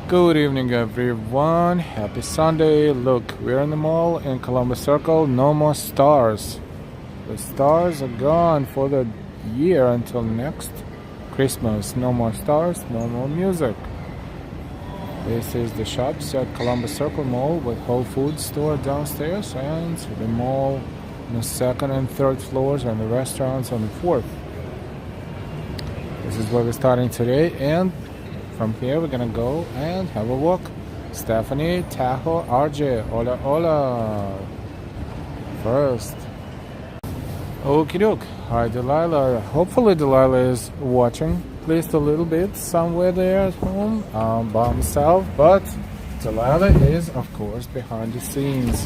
Good evening, everyone. Happy Sunday. Look, we're in the mall in Columbus Circle. No more stars. The stars are gone for the year until next Christmas. No more stars, no more music. This is the shops at Columbus Circle Mall with Whole Foods store downstairs and the mall on the second and third floors and the restaurants on the fourth. This is where we're starting today, and from here we're gonna go and have a walk. Stephanie, Tahoe, RJ, hola hola. First. Okie doke. Hi Delilah. Hopefully Delilah is watching. At least a little bit somewhere there at home. By myself. But Delilah is of course behind the scenes.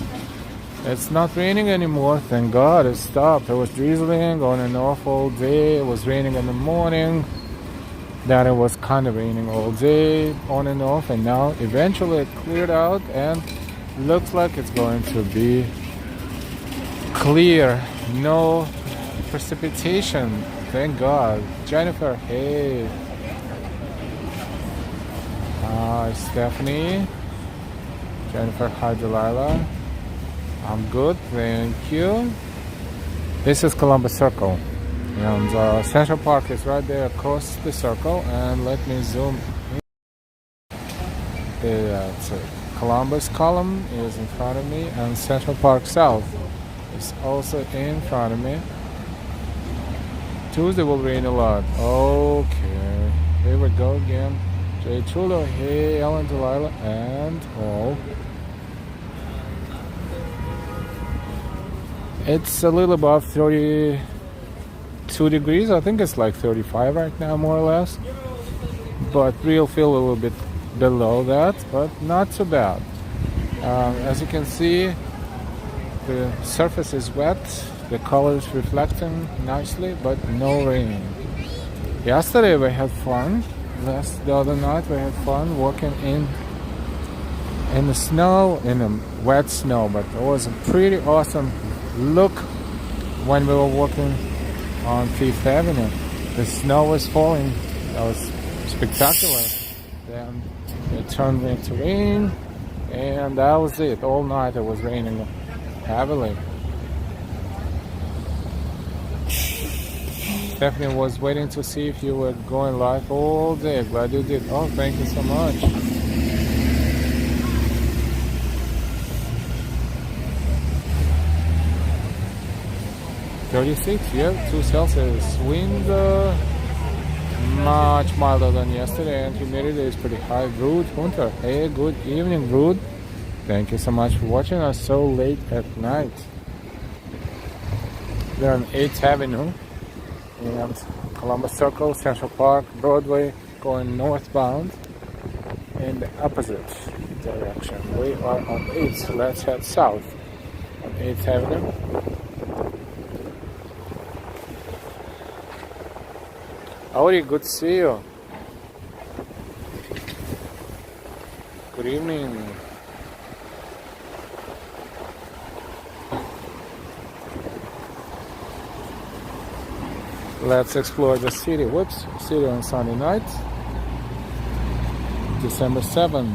It's not raining anymore, thank God. It stopped. It was drizzling on and off all day. It was raining in the morning. Then it was kind of raining all day, on and off, and now eventually it cleared out and looks like it's going to be clear. No precipitation, thank God. Jennifer, hey. Hi, Stephanie. Jennifer, hi, Delilah. I'm good, thank you. This is Columbus Circle. And Central Park is right there across the circle, and let me zoom in. The Columbus column is in front of me, and Central Park South is also in front of me. Tuesday will rain a lot. Okay, here we go again. Jay Chulo, hey, Ellen, Delilah, and all. It's a little above 32 degrees. I think it's like 35 right now, more or less, but we'll feel a little bit below that, but not too bad. As you can see, the surface is wet, the colors reflecting nicely, but no rain. Yesterday we had fun. The other night we had fun walking in the snow, in the wet snow, but it was a pretty awesome look when we were walking on Fifth Avenue. The snow was falling. That was spectacular. Then it turned into rain, and that was it. All night it was raining heavily. Stephanie was waiting to see if you were going live all day. Glad you did. Oh, thank you so much. .36, yeah, 2 Celsius. Wind much milder than yesterday, and humidity is pretty high. Brood, Hunter, hey, good evening, Brood. Thank you so much for watching us so late at night. We're on 8th Avenue and Columbus Circle, Central Park, Broadway, going northbound in the opposite direction. We are on 8th, let's head south on 8th Avenue. Howdy, good to see you. Good evening. Let's explore the city. Whoops, city on Sunday night, December 7.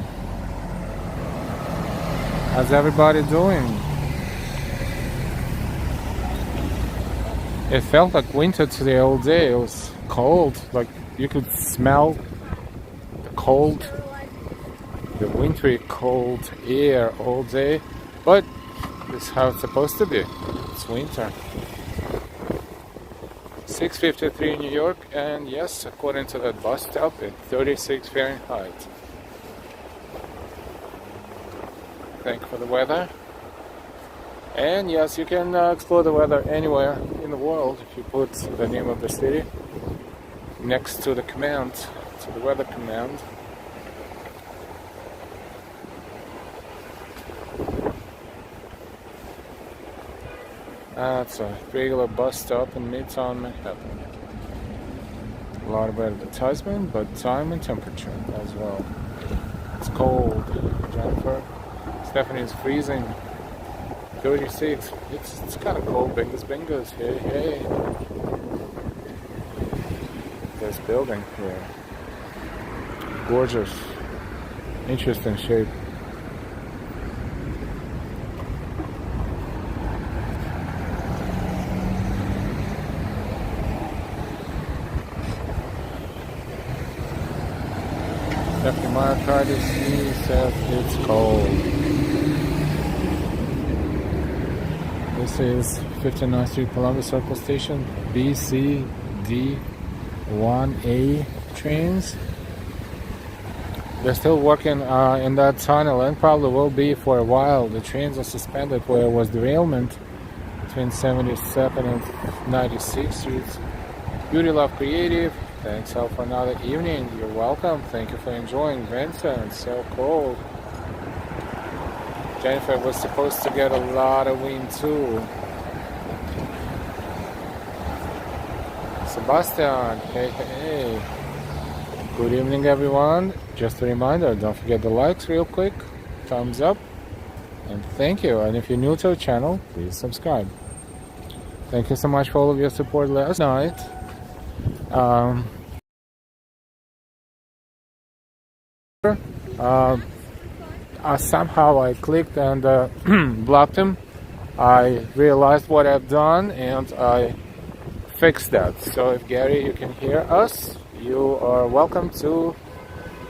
How's everybody doing? It felt like winter today all day. It was cold, like you could smell the cold, the wintry cold air all day, but this is how it's supposed to be. It's winter. 6:53 in New York, and yes, according to that bus stop, it's 36 Fahrenheit. Thank you for the weather. And yes, you can explore the weather anywhere in the world if you put the name of the city next to the command, to the weather command. That's a regular bus stop in Midtown Manhattan. A lot of advertisement, but time and temperature as well. It's cold, Jennifer. Stephanie is freezing. 36. It's kind of cold. Bingos. Hey. This building here. Gorgeous. Interesting shape. After myocarditis, he says it's cold. This is 59th Street, Columbus Circle Station, BCD1A trains. They're still working in that tunnel and probably will be for a while. The trains are suspended where it was derailment between 72nd and 96th Streets. Beauty, love, creative. Thanks all for another evening. You're welcome. Thank you for enjoying. Vincent, so cold. Jennifer was supposed to get a lot of wind too. Sebastian, hey. Good evening, everyone. Just a reminder, don't forget the likes real quick. Thumbs up. And thank you. And if you're new to our channel, please subscribe. Thank you so much for all of your support last night. Somehow I clicked and blocked him. I realized what I've done and I fixed that. So if Gary, you can hear us, you are welcome to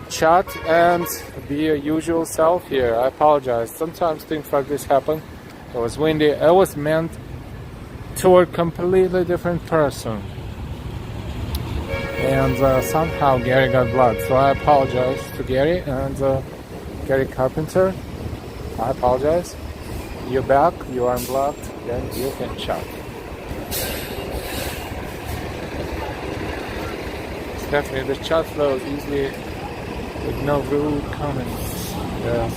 chat and be your usual self here. I apologize. Sometimes things like this happen. It was windy. It was meant toward a completely different person. And somehow Gary got blocked. So I apologize to Gary and Gary Carpenter. I apologize. You're back. You are unblocked. Then you can chat. Definitely, the chat flows easily with no rude comments. Yes,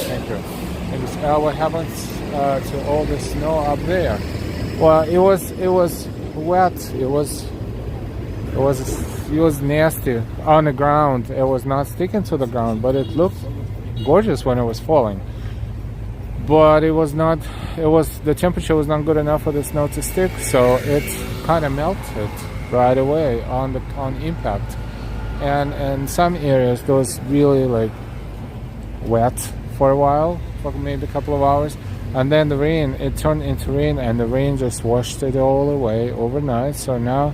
thank you. And what happens to all the snow up there? Well, it was wet. It was nasty on the ground. It was not sticking to the ground, but it looked gorgeous when it was falling. But it was not. The temperature was not good enough for the snow to stick, so it kind of melted right away on impact. And in some areas, it was really like wet for a while, for maybe a couple of hours. And then the rain, it turned into rain, and the rain just washed it all away overnight. So now,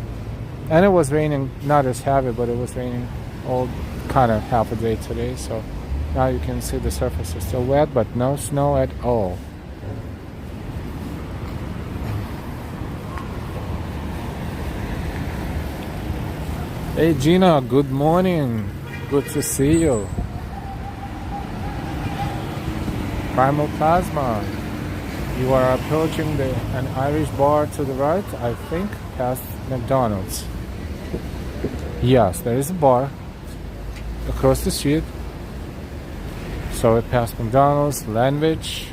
and it was raining, not as heavy, but it was raining all kind of half a day today. So now you can see the surface is still wet, but no snow at all. Hey Gina, good morning. Good to see you. Primal Plasma. You are approaching an Irish bar to the right, I think, past McDonald's. Yes, there is a bar across the street. So it passed McDonald's, Landwich,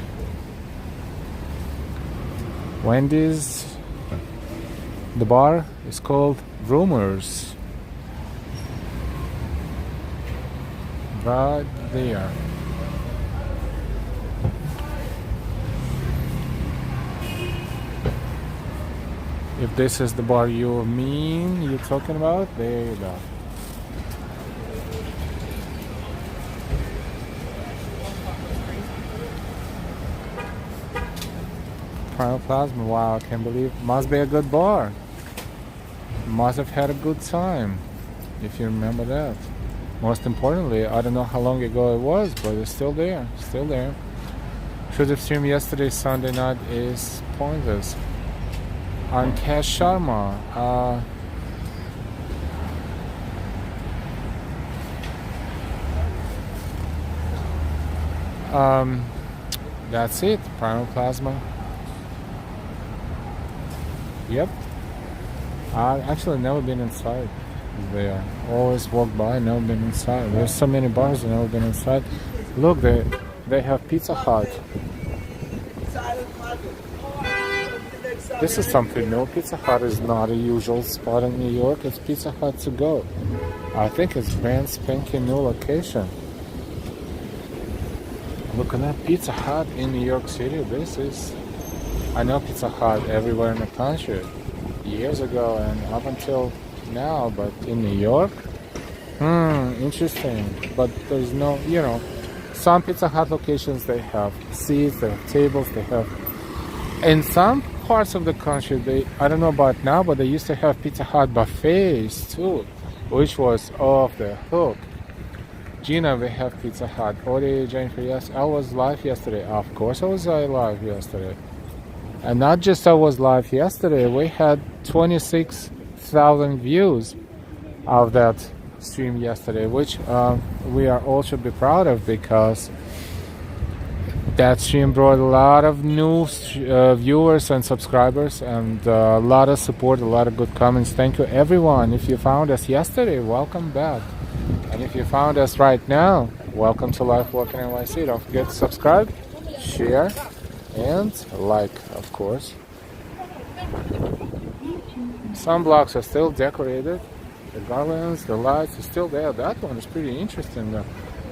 Wendy's. The bar is called Rumors. Right there. If this is the bar you're talking about, there you go. Primal Plasma, wow, I can't believe. Must be a good bar. Must have had a good time, if you remember that. Most importantly, I don't know how long ago it was, but it's still there. Still there. Should have streamed yesterday, Sunday night is pointless. On Cash Sharma. That's it. Primal Plasma. Yep. I've actually never been inside there. Always walked by, never been inside. There's so many bars I've never been inside. Look, they have Pizza Hut. This is something new. Pizza Hut is not a usual spot in New York. It's Pizza Hut to go. I think it's brand spanking new location. Look at that Pizza Hut in New York City. I know Pizza Hut everywhere in the country. Years ago and up until now, but in New York? Interesting. But there's no, some Pizza Hut locations, they have seats, they have tables, they have... In some parts of the country, I don't know about now, but they used to have Pizza Hut buffets too, which was off the hook. Gina, we have Pizza Hut. Ori, Jennifer, yes, I was live yesterday. Of course I was live yesterday. And not just I was live yesterday, we had 26,000 views of that stream yesterday, which we are all should be proud of, because that stream brought a lot of new viewers and subscribers, and a lot of support, a lot of good comments. Thank you everyone. If you found us yesterday, welcome back. And if you found us right now, welcome to Life Walking NYC. Don't forget to subscribe, share, and like, of course. Some blocks are still decorated. The garlands, the lights are still there. That one is pretty interesting though.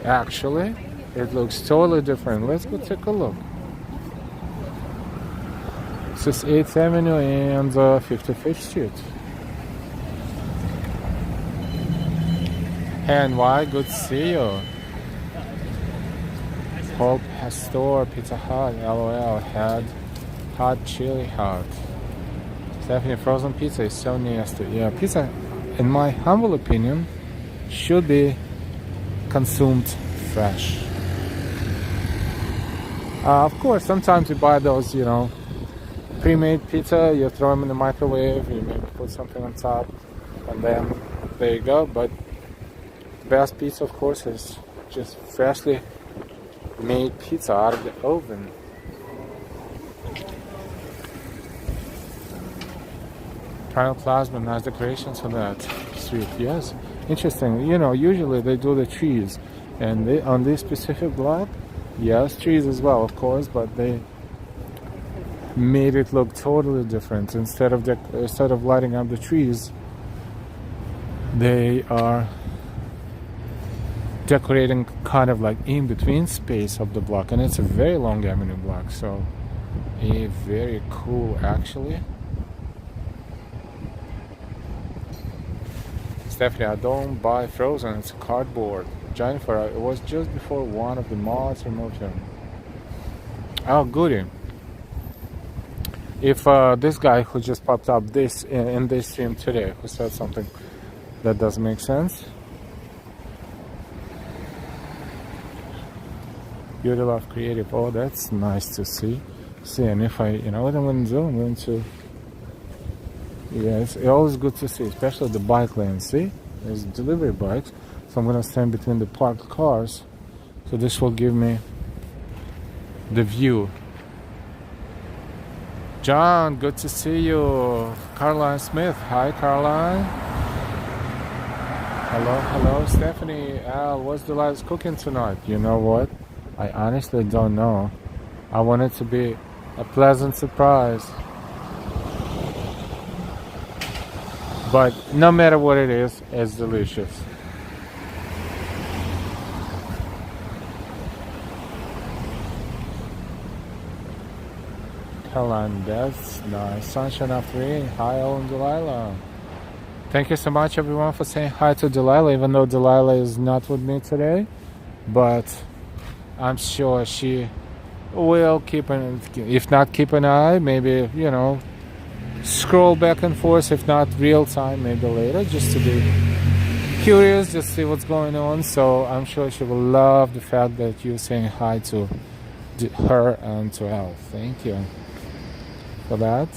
Actually, it looks totally different. Let's go take a look. This is 8th Avenue and 55th Street. And why? Good to see you. Hope Store, Pizza Hut, LOL, had hot chili hot. Stephanie, frozen pizza is so nasty. Yeah, pizza, in my humble opinion, should be consumed fresh. Of course, sometimes you buy those, pre-made pizza, you throw them in the microwave, you maybe put something on top, and then there you go. But the best pizza, of course, is just freshly made pizza out of the oven. Primal plasma, nice decorations on that street. Yes, interesting. Usually they do the trees, and on this specific block, yes, trees as well, of course, but they made it look totally different. Instead of lighting up the trees, they are decorating kind of like in between space of the block, and it's a very long avenue block, so very cool actually. Stephanie, I don't buy frozen, it's cardboard. Jennifer, it was just before one of the mods removed him. Oh, goody. If this guy who just popped up in this stream today, who said something that doesn't make sense. Beauty Love Creative. Oh, that's nice to see. And if what I'm going to do, I'm going to... Yeah, it's always good to see, especially the bike lane. See? There's delivery bikes. So I'm going to stand between the parked cars. So this will give me the view. John, good to see you. Caroline Smith. Hi, Caroline. Hello, Stephanie. Al, what's the latest cooking tonight? You know what? I honestly don't know. I want it to be a pleasant surprise. But no matter what it is, it's delicious. Caroline, that's nice. Sunshine after rain. Hi, Ellen Delilah. Thank you so much, everyone, for saying hi to Delilah, even though Delilah is not with me today. But I'm sure she will keep if not keep an eye, maybe, scroll back and forth, if not real time, maybe later, just to be curious, just see what's going on. So I'm sure she will love the fact that you're saying hi to her and to Al. Thank you for that.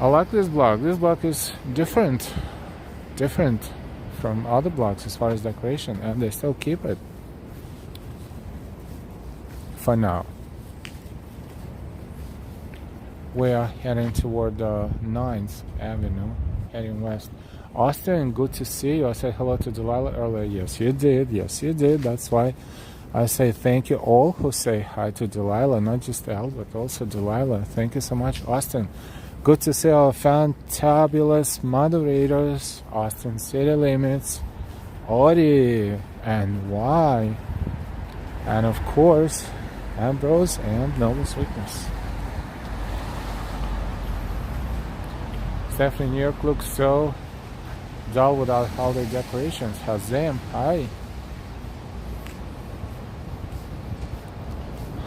I like this block. This block is different from other blocks as far as decoration, and they still keep it for now. We are heading toward 9th Avenue, heading west. Austin, good to see you. I said hello to Delilah earlier. Yes, you did. That's why I say thank you all who say hi to Delilah, not just Al, but also Delilah. Thank you so much, Austin. Good to see our fantabulous moderators, Austin City Limits, Ori, and Y, and of course, Ambrose and Noble Sweetness. Stephanie, New York looks so dull without holiday decorations. Hazem, hi.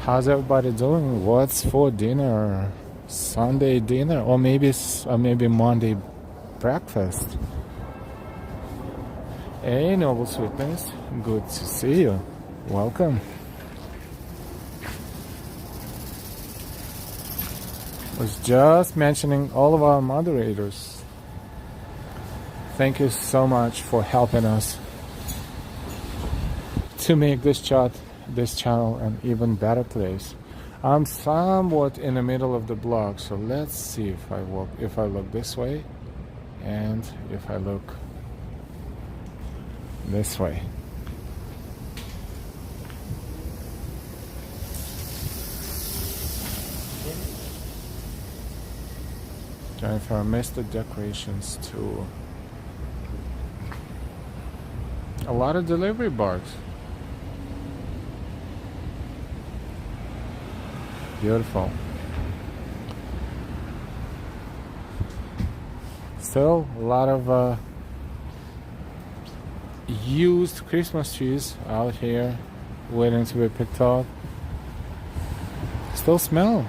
How's everybody doing? What's for dinner? Sunday dinner, or maybe Monday breakfast. Hey, Noble Sweetness, good to see you. Welcome. Was just mentioning all of our moderators. Thank you so much for helping us to make this channel an even better place. I'm somewhat in the middle of the block, so let's see if I look this way and if I look this way. Jennifer, I missed the decorations too. A lot of delivery bars. Beautiful. Still a lot of used Christmas trees out here waiting to be picked up. Still smell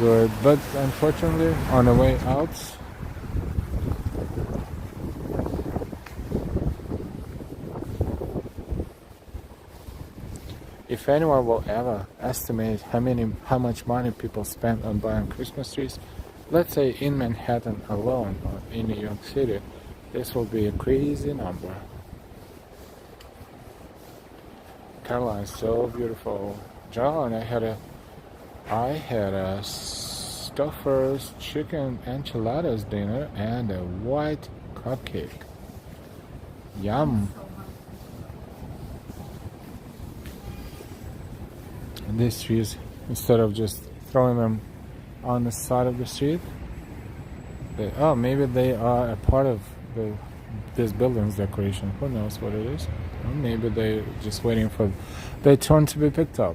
good, but unfortunately on the way out if anyone will ever estimate how much money people spend on buying Christmas trees, let's say in Manhattan alone or in New York City, this will be a crazy number. Caroline, so beautiful. John, I had a Stouffer's chicken enchiladas dinner and a white cupcake. Yum. And these trees, instead of just throwing them on the side of the street, maybe they are a part of this building's decoration. Who knows what it is? Or maybe they're just waiting for their turn to be picked up.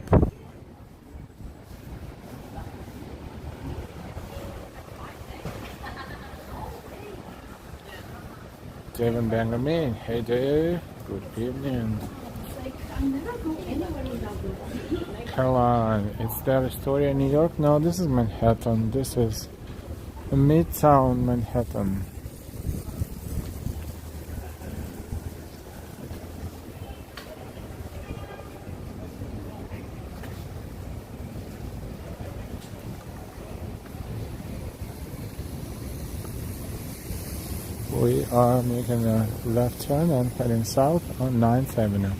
Dave and Benjamin, hey Dave, good evening. Caroline, is that Astoria in New York? No, this is Manhattan. This is Midtown Manhattan. We are making a left turn and heading south on 9th Avenue.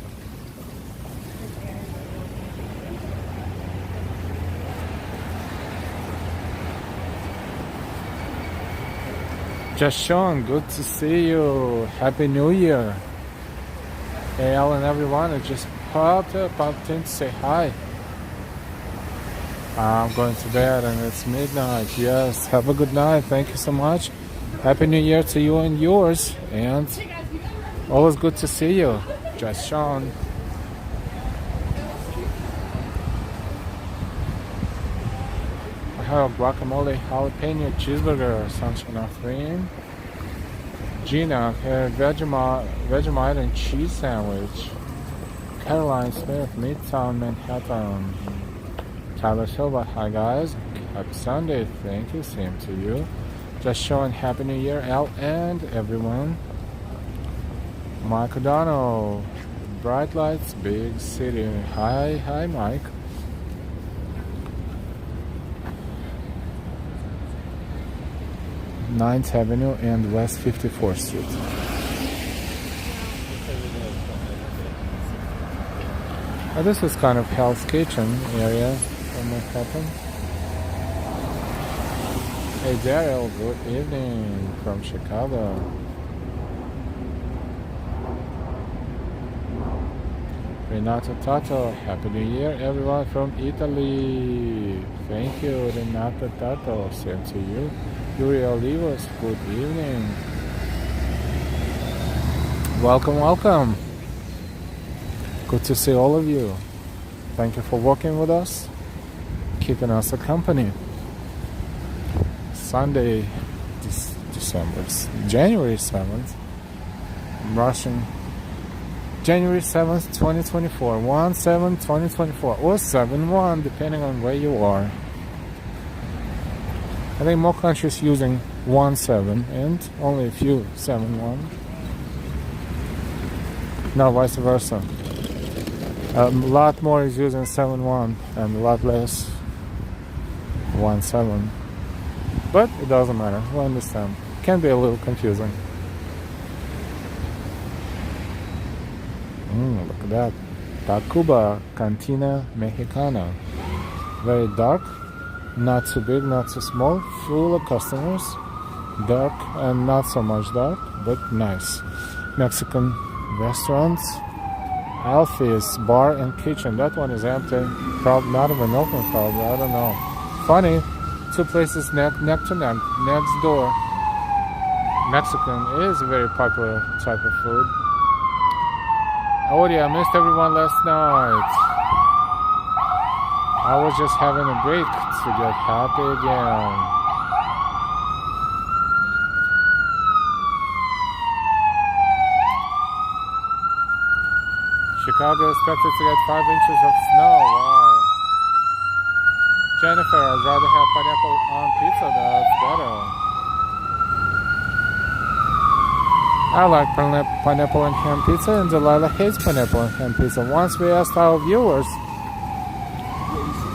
Just Sean, good to see you. Happy New Year. Hey Alan, everyone, I just popped in to say hi. I'm going to bed and it's midnight. Yes, have a good night. Thank you so much. Happy New Year to you and yours. And always good to see you. Just Sean. I have a guacamole jalapeno cheeseburger, sunshine of cream. Gina, her Vegemite and cheese sandwich. Caroline Smith, Midtown Manhattan. Tyler Silva, hi guys. Happy Sunday, thank you, same to you. Just showing Happy New Year, Al and everyone. Mike O'Donnell, Bright Lights, Big City. Hi Mike. Ninth Avenue and West 54th Street. This is kind of Hell's Kitchen area in Manhattan. Hey Daryl, good evening from Chicago. Renato Tato, Happy New Year everyone from Italy. Thank you, Renato Tato, same to you. Yuri Olivos, good evening. Welcome. Good to see all of you. Thank you for working with us, keeping us a company. Sunday, January 7th, I'm rushing January 7th, 2024. 1/7/2024 or 7/1, depending on where you are. I think more countries using 1/7 and only a few 7/1. No, vice versa. A lot more is using 7/1 and a lot less 1/7. But it doesn't matter. We understand. Can be a little confusing. Look at that. Tacuba Cantina Mexicana. Very dark. Not too big, not too small. Full of customers. Dark and not so much dark, but nice. Mexican restaurants. Alfie's Bar and Kitchen. That one is empty. Probably not even open, probably. I don't know. Funny. Two places neck to neck. Next door. Mexican is a very popular type of food. Oh yeah, I missed everyone last night. I was just having a break to get happy again. Chicago expected to get 5 inches of snow. Wow. Jennifer, I'd rather have pineapple on pizza. That's better. I like pineapple and ham pizza, and Delilah hates pineapple and ham pizza. Once we asked our viewers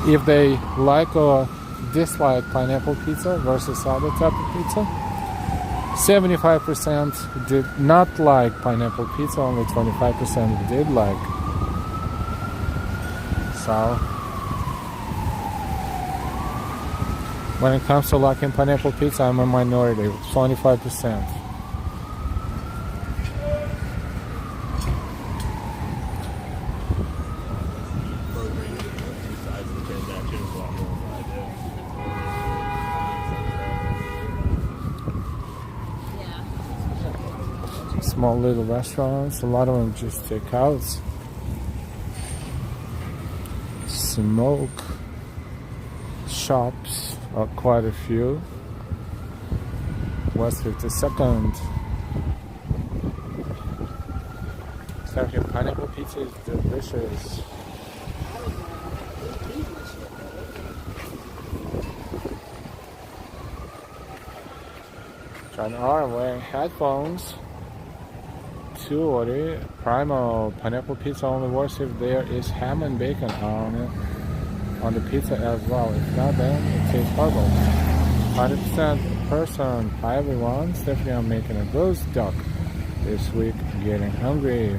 if they like or dislike pineapple pizza versus other type of pizza, 75% did not like pineapple pizza, only 25% did like. So, when it comes to liking pineapple pizza, I'm a minority, 25%. Small little restaurants, a lot of them just takeouts. Smoke shops, quite a few. West 52nd. Sergio, pineapple pizza is delicious. John R. wearing headphones. To order Primo pineapple pizza only works if there is ham and bacon on it on the pizza as well. If not, then it tastes horrible. 100% person. Hi everyone, Stephanie, I'm making a roast duck this week. Getting hungry.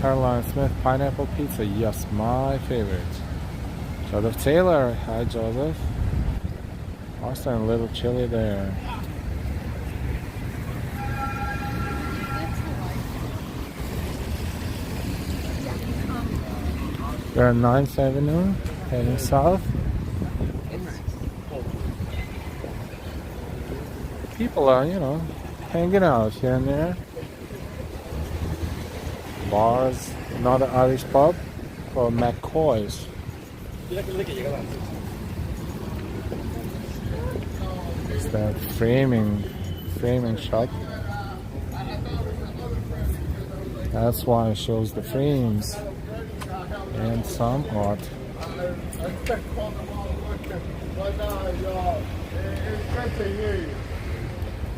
Caroline Smith pineapple pizza. Yes, my favorite. Joseph Taylor. Hi Joseph. Also a little chilly there. We're on 9th Avenue, heading south. People are, hanging out here and there. Bars, another Irish pub called McCoy's. It's that framing shop. That's why it shows the frames. And some art.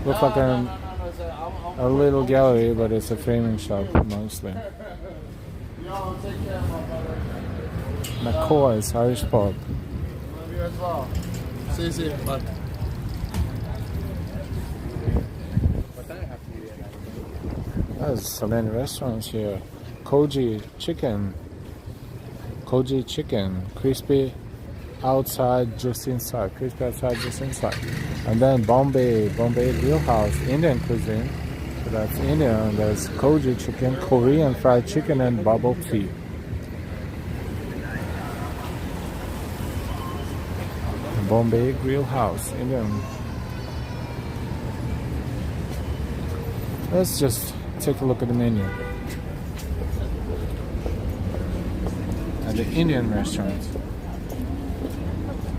Looks like a little gallery, but it's a framing shop mostly. McCoy's Irish pub. There's so many restaurants here. Koji Chicken, crispy outside, just inside. And then Bombay Grill House, Indian cuisine. So that's Indian. There's Koji Chicken, Korean fried chicken, and bubble tea. Bombay Grill House, Indian. Let's just take a look at the menu. At the Indian restaurant.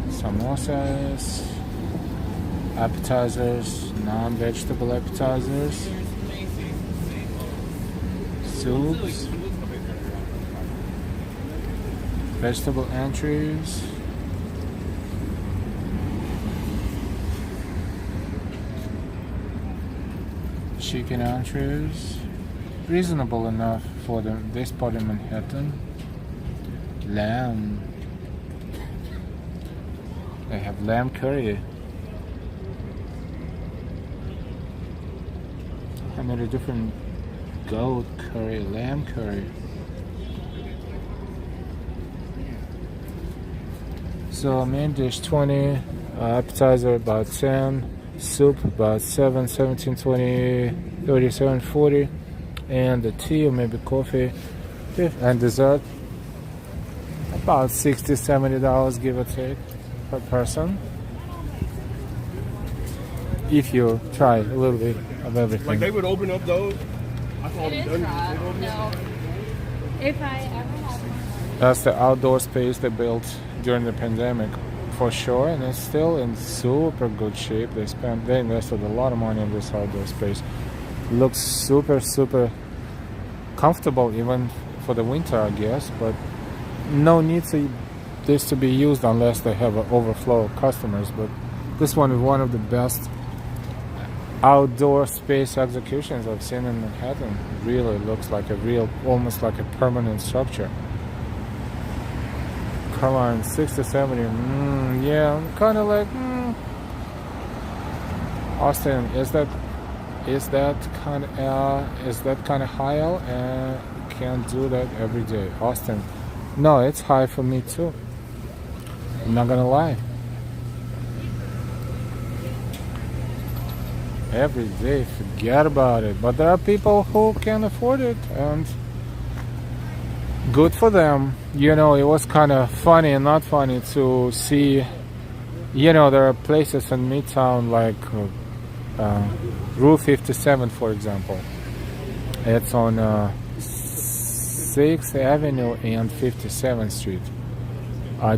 Samosas. appetizers, non-vegetable appetizers, soups, vegetable entrees, chicken entrees, reasonable enough for this part in Manhattan. Lamb. They have lamb curry. How many different goat curry, lamb curry. So main dish 20, appetizer about 10, soup about 7, 17, 20, 37, 40, and the tea or maybe coffee, and dessert about $60, $70 give or take per person. If you try a little bit of everything. Like they would open up those. I thought It is rough. No. If I ever have one. That's the outdoor space they built during the pandemic, for sure, and it's still in super good shape. They invested a lot of money in this outdoor space. Looks super comfortable even for the winter, I guess, but no need for this to be used unless they have an overflow of customers. But this one is one of the best outdoor space executions I've seen in Manhattan. It really looks like a real, almost like a permanent structure. Come on, 60, 70. Yeah, I'm kind of like, Austin, is that kind of high? Can't do that every day. Austin, no, it's high for me too. I'm not gonna lie. Every day, forget about it. But there are people who can afford it, and good for them. You know, it was kind of funny and not funny to see, you know, there are places in Midtown like Route 57, for example. It's on 6th Avenue and 57th Street.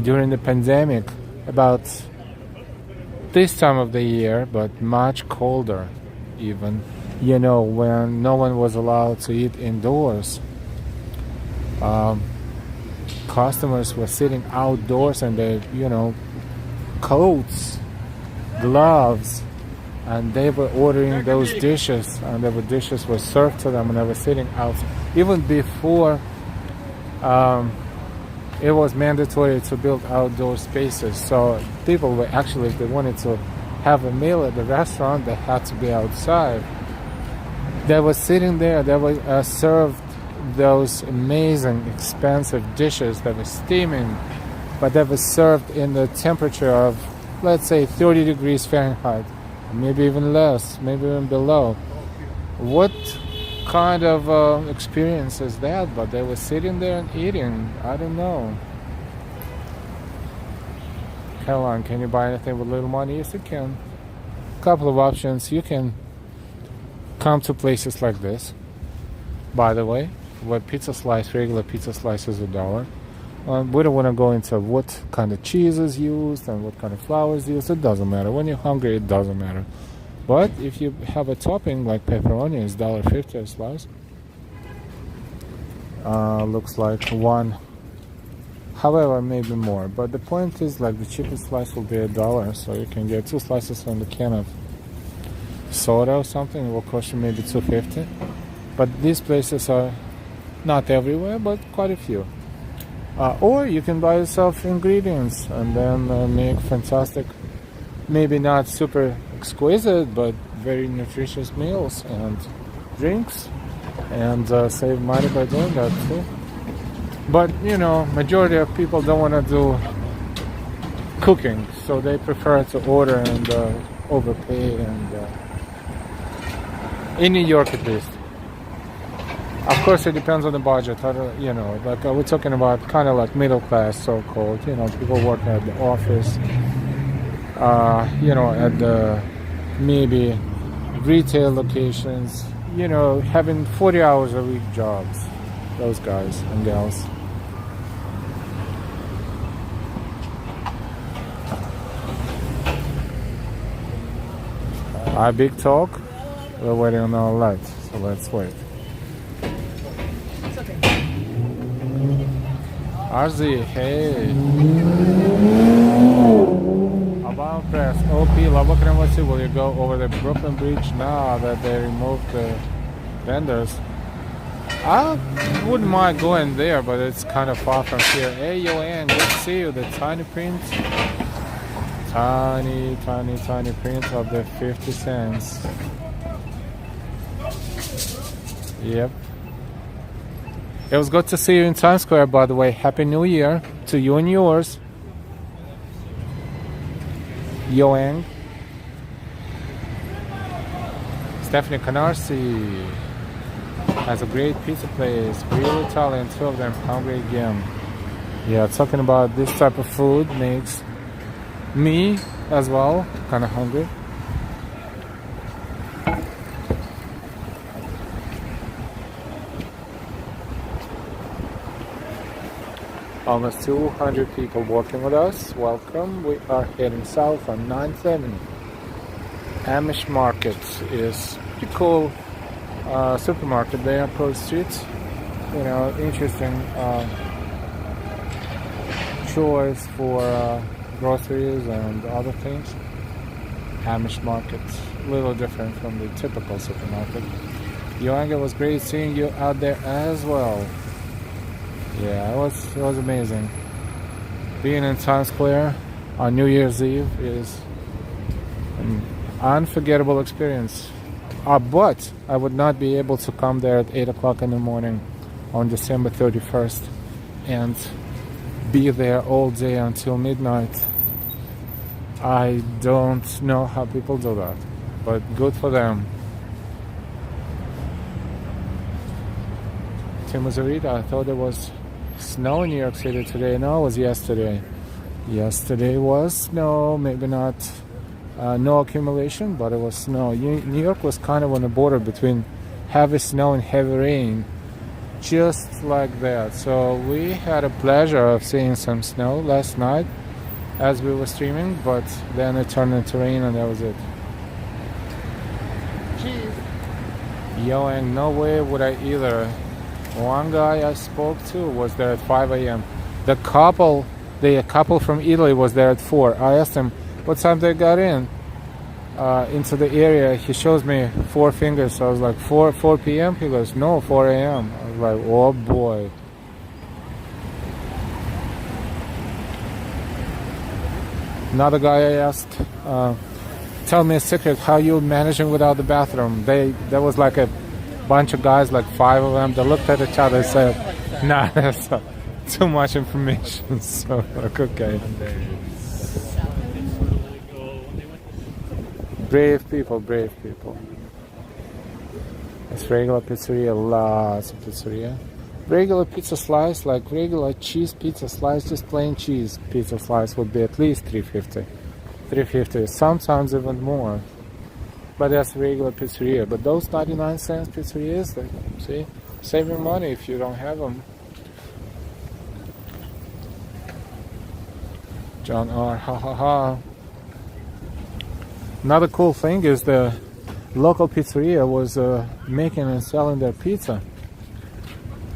During the pandemic, about this time of the year, but much colder even, you know, when no one was allowed to eat indoors. Customers were sitting outdoors and they, you know, coats, gloves, and they were ordering those dishes, and the dishes were served to them, and they were sitting out. Even before it was mandatory to build outdoor spaces, so people were actually, if they wanted to have a meal at the restaurant, they had to be outside. They were sitting there, they were served those amazing, expensive dishes that were steaming, but they were served in the temperature of, let's say, 30 degrees Fahrenheit, maybe even less, maybe even below. What kind of experience is that? But they were sitting there and eating. I don't know. Caroline, can you buy anything with little money? Yes, you can. Couple of options. You can come to places like this, by the way, where pizza slice, regular pizza slice is $1. We don't want to go into what kind of cheese is used and what kind of flour is used. It doesn't matter. When you're hungry, it doesn't matter. But if you have a topping like pepperoni, it's $1.50 a slice. Looks like one. However, maybe more. But the point is, like, the cheapest slice will be $1, so you can get 2 slices from the can of soda or something. It will cost you maybe $2.50. But these places are not everywhere, but quite a few. Or you can buy yourself ingredients and then make fantastic, maybe not super exquisite, but very nutritious meals and drinks, and save money by doing that too. But, you know, majority of people don't want to do cooking, so they prefer to order and overpay, and in New York at least. Of course, it depends on the budget. You know, like we're talking about kind of like middle class, so-called. You know, people working at the office. You know, at the maybe retail locations. You know, having 40 hours a week jobs. Those guys and gals. Our big talk. We're waiting on our lights, so let's wait. RZ, hey. About Press, OP, Lubbock University, will you go over the Brooklyn Bridge now that they removed the vendors? I wouldn't mind going there, but it's kind of far from here. Hey, Yoann, good to see you. The tiny print. Tiny print of the 50 cents. Yep. It was good to see you in Times Square, by the way. Happy New Year to you and yours. Yoang. Stephanie Canarsi has a great pizza place. Real Italian, two of them. Hungry again. Yeah, talking about this type of food makes me as well kind of hungry. Almost 200 people working with us. Welcome. We are heading south on 970. Amish Market is pretty cool supermarket there on Pearl Street. You know, interesting choice for groceries and other things. Amish Market, a little different from the typical supermarket. Yoanga, was great seeing you out there as well. Yeah, it was amazing. Being in Times Square on New Year's Eve is an unforgettable experience. But I would not be able to come there at 8 o'clock in the morning on December 31st and be there all day until midnight. I don't know how people do that, but good for them. Timozarita, I thought there was snow in New York City today. No, it was yesterday. Yesterday was snow, maybe not no accumulation, but it was snow. New York was kind of on the border between heavy snow and heavy rain, just like that. So we had a pleasure of seeing some snow last night as we were streaming, but then it turned into rain and that was it. Cheese. Yo, and no way would I either. One guy I spoke to was there at 5 a.m. The couple from Italy was there at 4. I asked him what time they got into the area. He shows me 4 fingers. So I was like, 4 p.m.? He goes, no, 4 a.m. I was like, oh boy. Another guy I asked, tell me a secret, how you managing without the bathroom? There was like a bunch of guys, like 5 of them, they looked at each other and said, nah, that's too much information. So like, okay. Brave people. It's regular pizzeria, lots of pizzeria. Regular pizza slice, like regular cheese pizza slice, just plain cheese pizza slice would be at least $3.50, sometimes even more. But that's regular pizzeria. But those 99-cent pizzerias, see, save your money if you don't have them. John R. Ha ha ha. Another cool thing is the local pizzeria was making and selling their pizza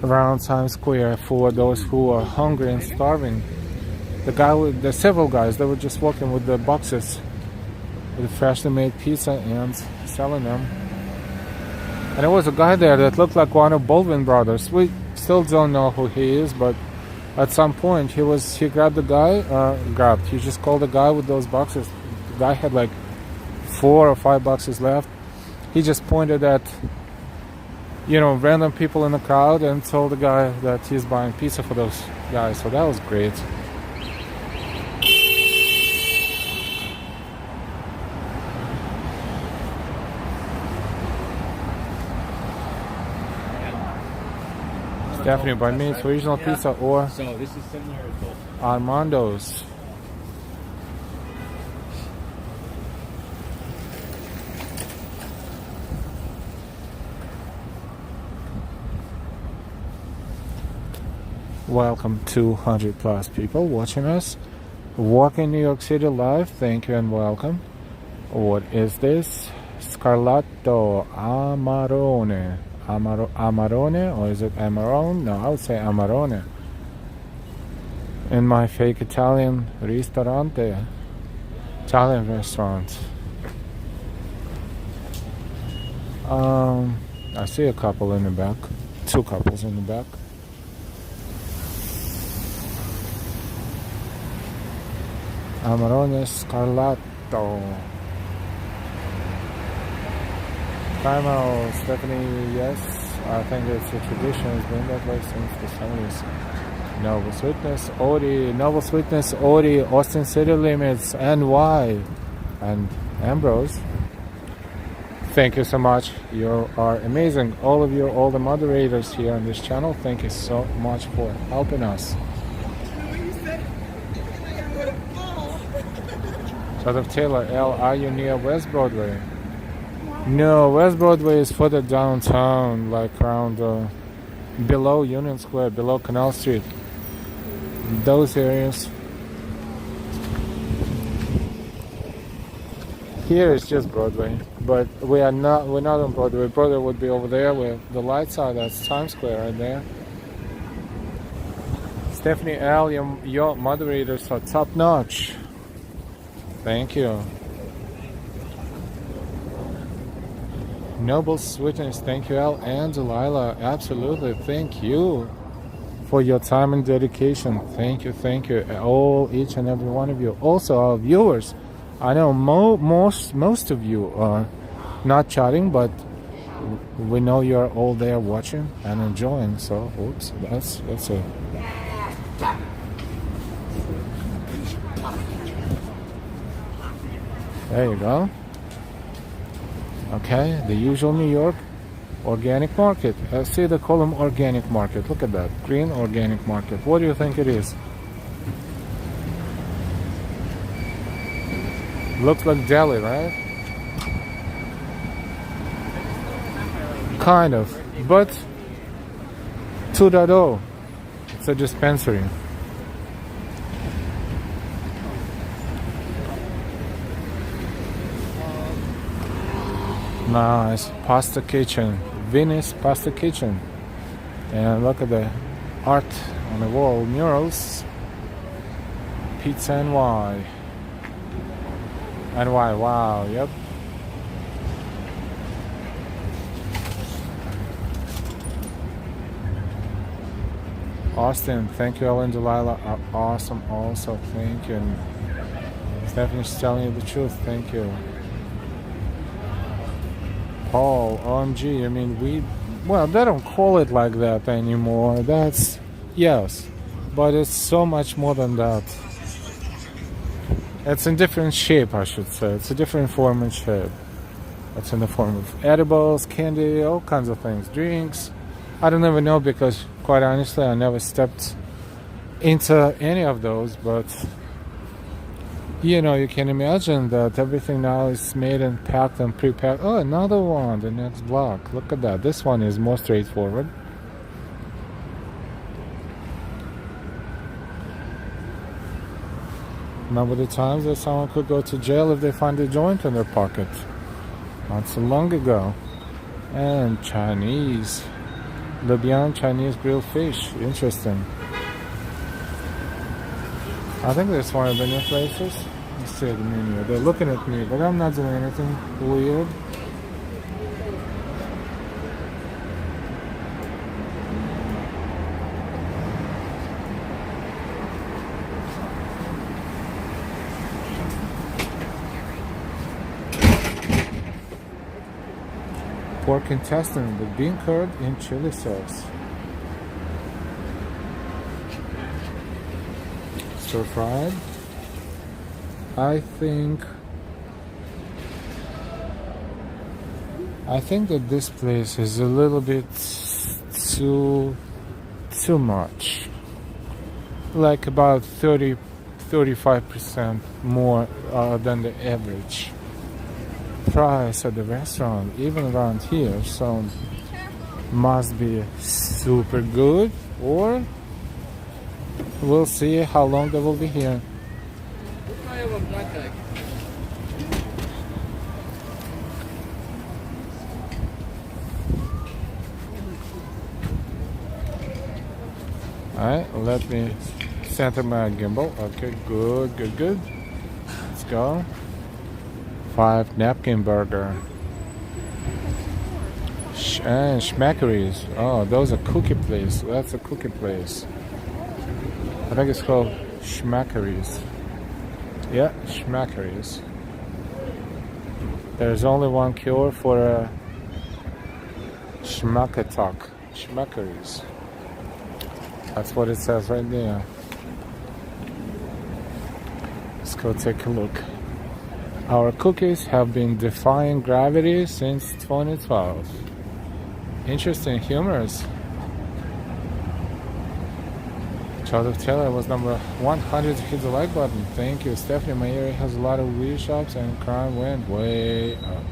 around Times Square for those who are hungry and starving. The several guys, they were just walking with the boxes with freshly made pizza and selling them. And there was a guy there that looked like one of Baldwin brothers. We still don't know who he is, but at some point he grabbed the guy, he just called the guy with those boxes. The guy had like 4 or 5 boxes left. He just pointed at random people in the crowd and told the guy that he's buying pizza for those guys. So that was great. Stephanie, by me, it's original pizza or So this is similar to both. Armando's. Welcome 200 plus people watching us. Walking New York City live, thank you and welcome. What is this? Scarlato Amarone. Amarone, or is it Amarone? No, I would say Amarone. In my fake Italian ristorante, Italian restaurant. I see a couple in the back, 2 couples in the back. Amarone Scarlato. Carmel, Stephanie, yes, I think it's a tradition, it's been that way since the 70s. Noble Sweetness, Ori, Austin City Limits, NY, and Ambrose. Thank you so much. You are amazing. All of you, all the moderators here on this channel, thank you so much for helping us. Shout out Taylor L. Are you near West Broadway? No, West Broadway is further downtown, like around below Union Square, below Canal Street. Those areas. Here is just Broadway, but we're not on Broadway. Broadway would be over there where the lights are. That's Times Square right there. Stephanie L, your moderators are top notch. Thank you. Noble Sweetness, thank you, Al and Delilah. Absolutely, thank you for your time and dedication. Thank you, each and every one of you. Also, our viewers. I know most of you are not chatting, but we know you're all there watching and enjoying. So, oops, that's it. There you go. Okay, the usual New York organic market. I see they call them organic market. Look at that, green organic market. What do you think it is? Looks like deli, right? Kind of, but 2.0. It's a dispensary. Nice pasta kitchen, Venice pasta kitchen, and look at the art on the wall, murals. Pizza NY, wow, yep. Austin, thank you, Ellen, Delilah are awesome also, thank you. And Stephanie's telling you the truth, thank you. Paul, OMG, I mean, well, they don't call it like that anymore. That's, yes, but it's so much more than that. It's in different shape, I should say. It's a different form and shape. It's in the form of edibles, candy, all kinds of things, drinks. I don't even know because, quite honestly, I never stepped into any of those, but you know, you can imagine that everything now is made and packed and pre-packed. Oh, another one, the next block. Look at that. This one is more straightforward. Remember the times that someone could go to jail if they find a joint in their pocket? Not so long ago. And Chinese. Libyan Chinese grilled fish. Interesting. I think there's one of the new places. Let's see the menu. They're looking at me, but I'm not doing anything weird. Pork intestine with bean curd in chili sauce. Stir fried. I think that this place is a little bit too much. Like about 35% more than the average price at the restaurant, even around here. So must be super good, or we'll see how long they will be here. Alright, let me center my gimbal. Okay, good. Let's go. 5 napkin burger. And Schmackeries. Oh, those are cookie place. That's a cookie place. I think it's called Schmackeries. Yeah, Schmackeries. There's only one cure for a schmackatalk. Schmackeries. That's what it says right there. Let's go take a look. Our cookies have been defying gravity since 2012. Interesting, humorous. Child of Taylor was number 100 to hit the like button. Thank you, Stephanie. My area has a lot of weed shops and crime went way up.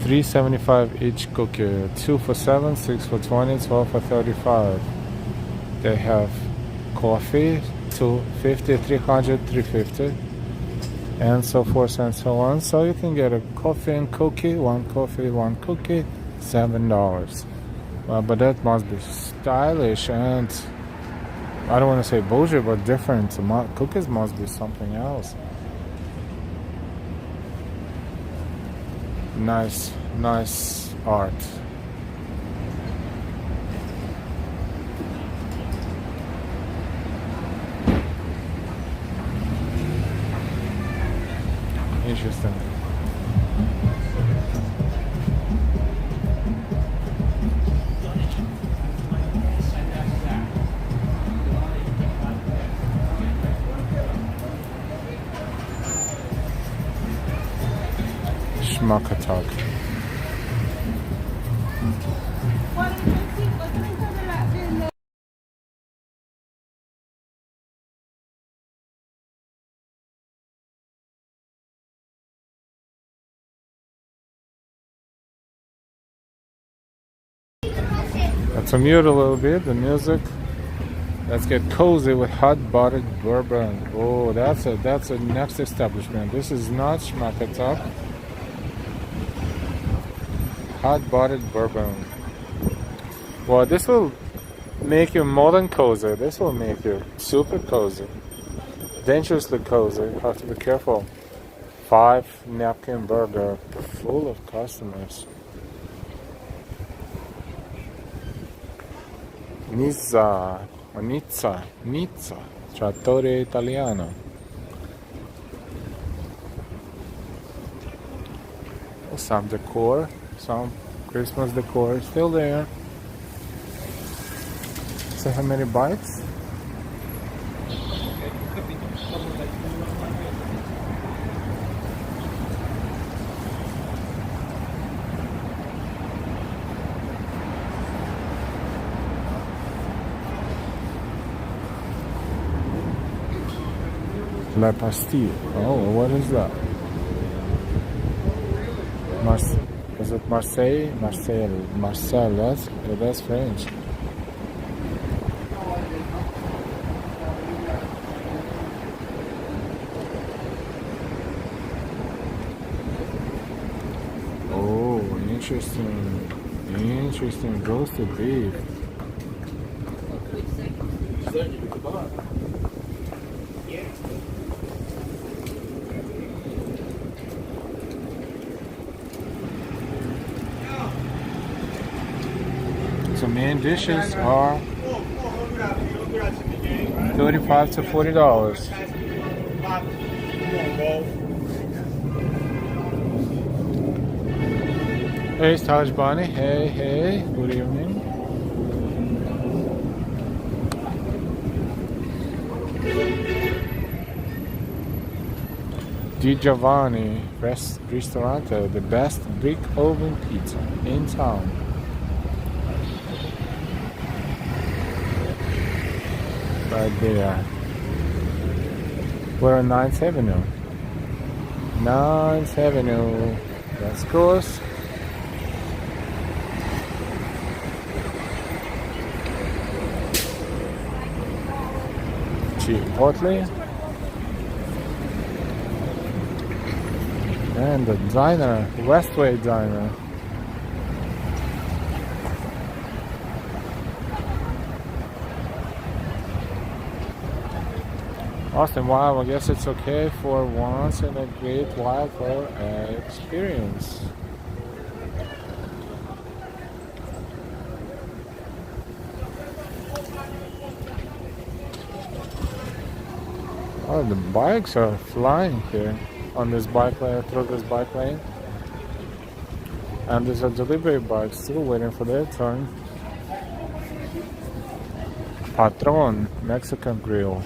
$3.75 each cookie. 2 for $7, 6 for $20, 12 for $35. They have coffee, $2.50, $300, $3.50, and so forth and so on. So you can get a coffee and cookie, one cookie, $7. But that must be stylish and I don't want to say bullshit, but different. Cookies must be something else. Nice art. Interesting. Schmackatalk. Let's mute a little bit the music. Let's get cozy with hot buttered bourbon. Oh, that's a next establishment. This is not Schmackatalk. Hot buttered bourbon. Well, this will make you more than cozy. This will make you super cozy. Dangerously cozy. You have to be careful. 5 napkin burger full of customers. Nizza, Trattore Italiano. Some decor, some Christmas decor is still there. So how many bites? La Pastille. Oh, what is that? Is it Marseille? Marcel. That's French. Oh, interesting. Roasted beef. So main dishes are $35 to $40. Hey, Taj Bani. Hey. Good evening. Di Giovanni Ristorante, the best brick oven pizza in town. Right there. We're on 9th Avenue. 9th Avenue. That's close. Chipotle. And the diner, Westway Diner. Austin, wow, I guess it's okay for once in a great while for experience. Oh, the bikes are flying here on this bike lane, through this bike lane. And there's a delivery bike still waiting for their turn. Patron, Mexican Grill.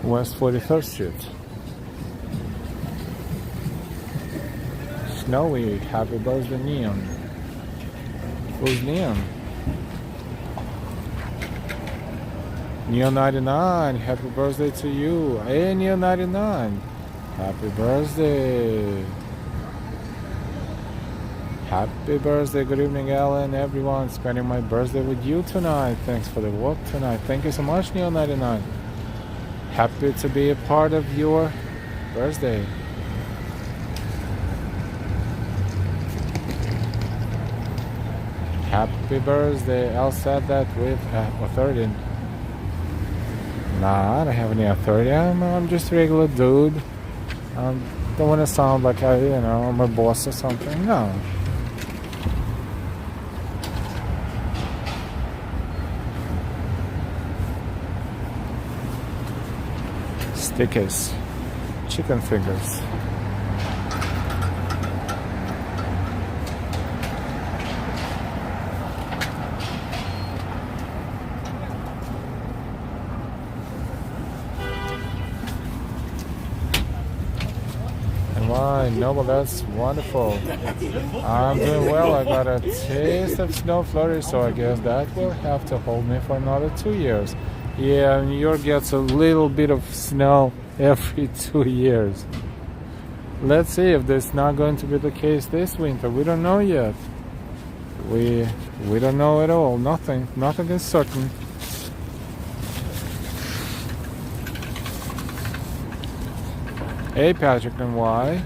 West 43rd Street. Snowy, happy birthday Neon. Who's Neon? Neon 99, happy birthday to you. Hey Neon 99, happy birthday. Happy birthday, good evening Alan, everyone. Spending my birthday with you tonight. Thanks for the walk tonight. Thank you so much Neon 99. Happy to be a part of your birthday. Happy birthday. I'll set that with authority. Nah, I don't have any authority. I'm just a regular dude. Don't want to sound like I'm a boss or something. No. Stickers, chicken fingers. And why? No, well, that's wonderful. I'm doing well. I got a taste of snow flurry, so I guess that will have to hold me for another 2 years. Yeah, New York gets a little bit of snow every 2 years. Let's see if this is not going to be the case this winter. We don't know yet. We don't know at all. Nothing is certain. Hey Patrick and Y.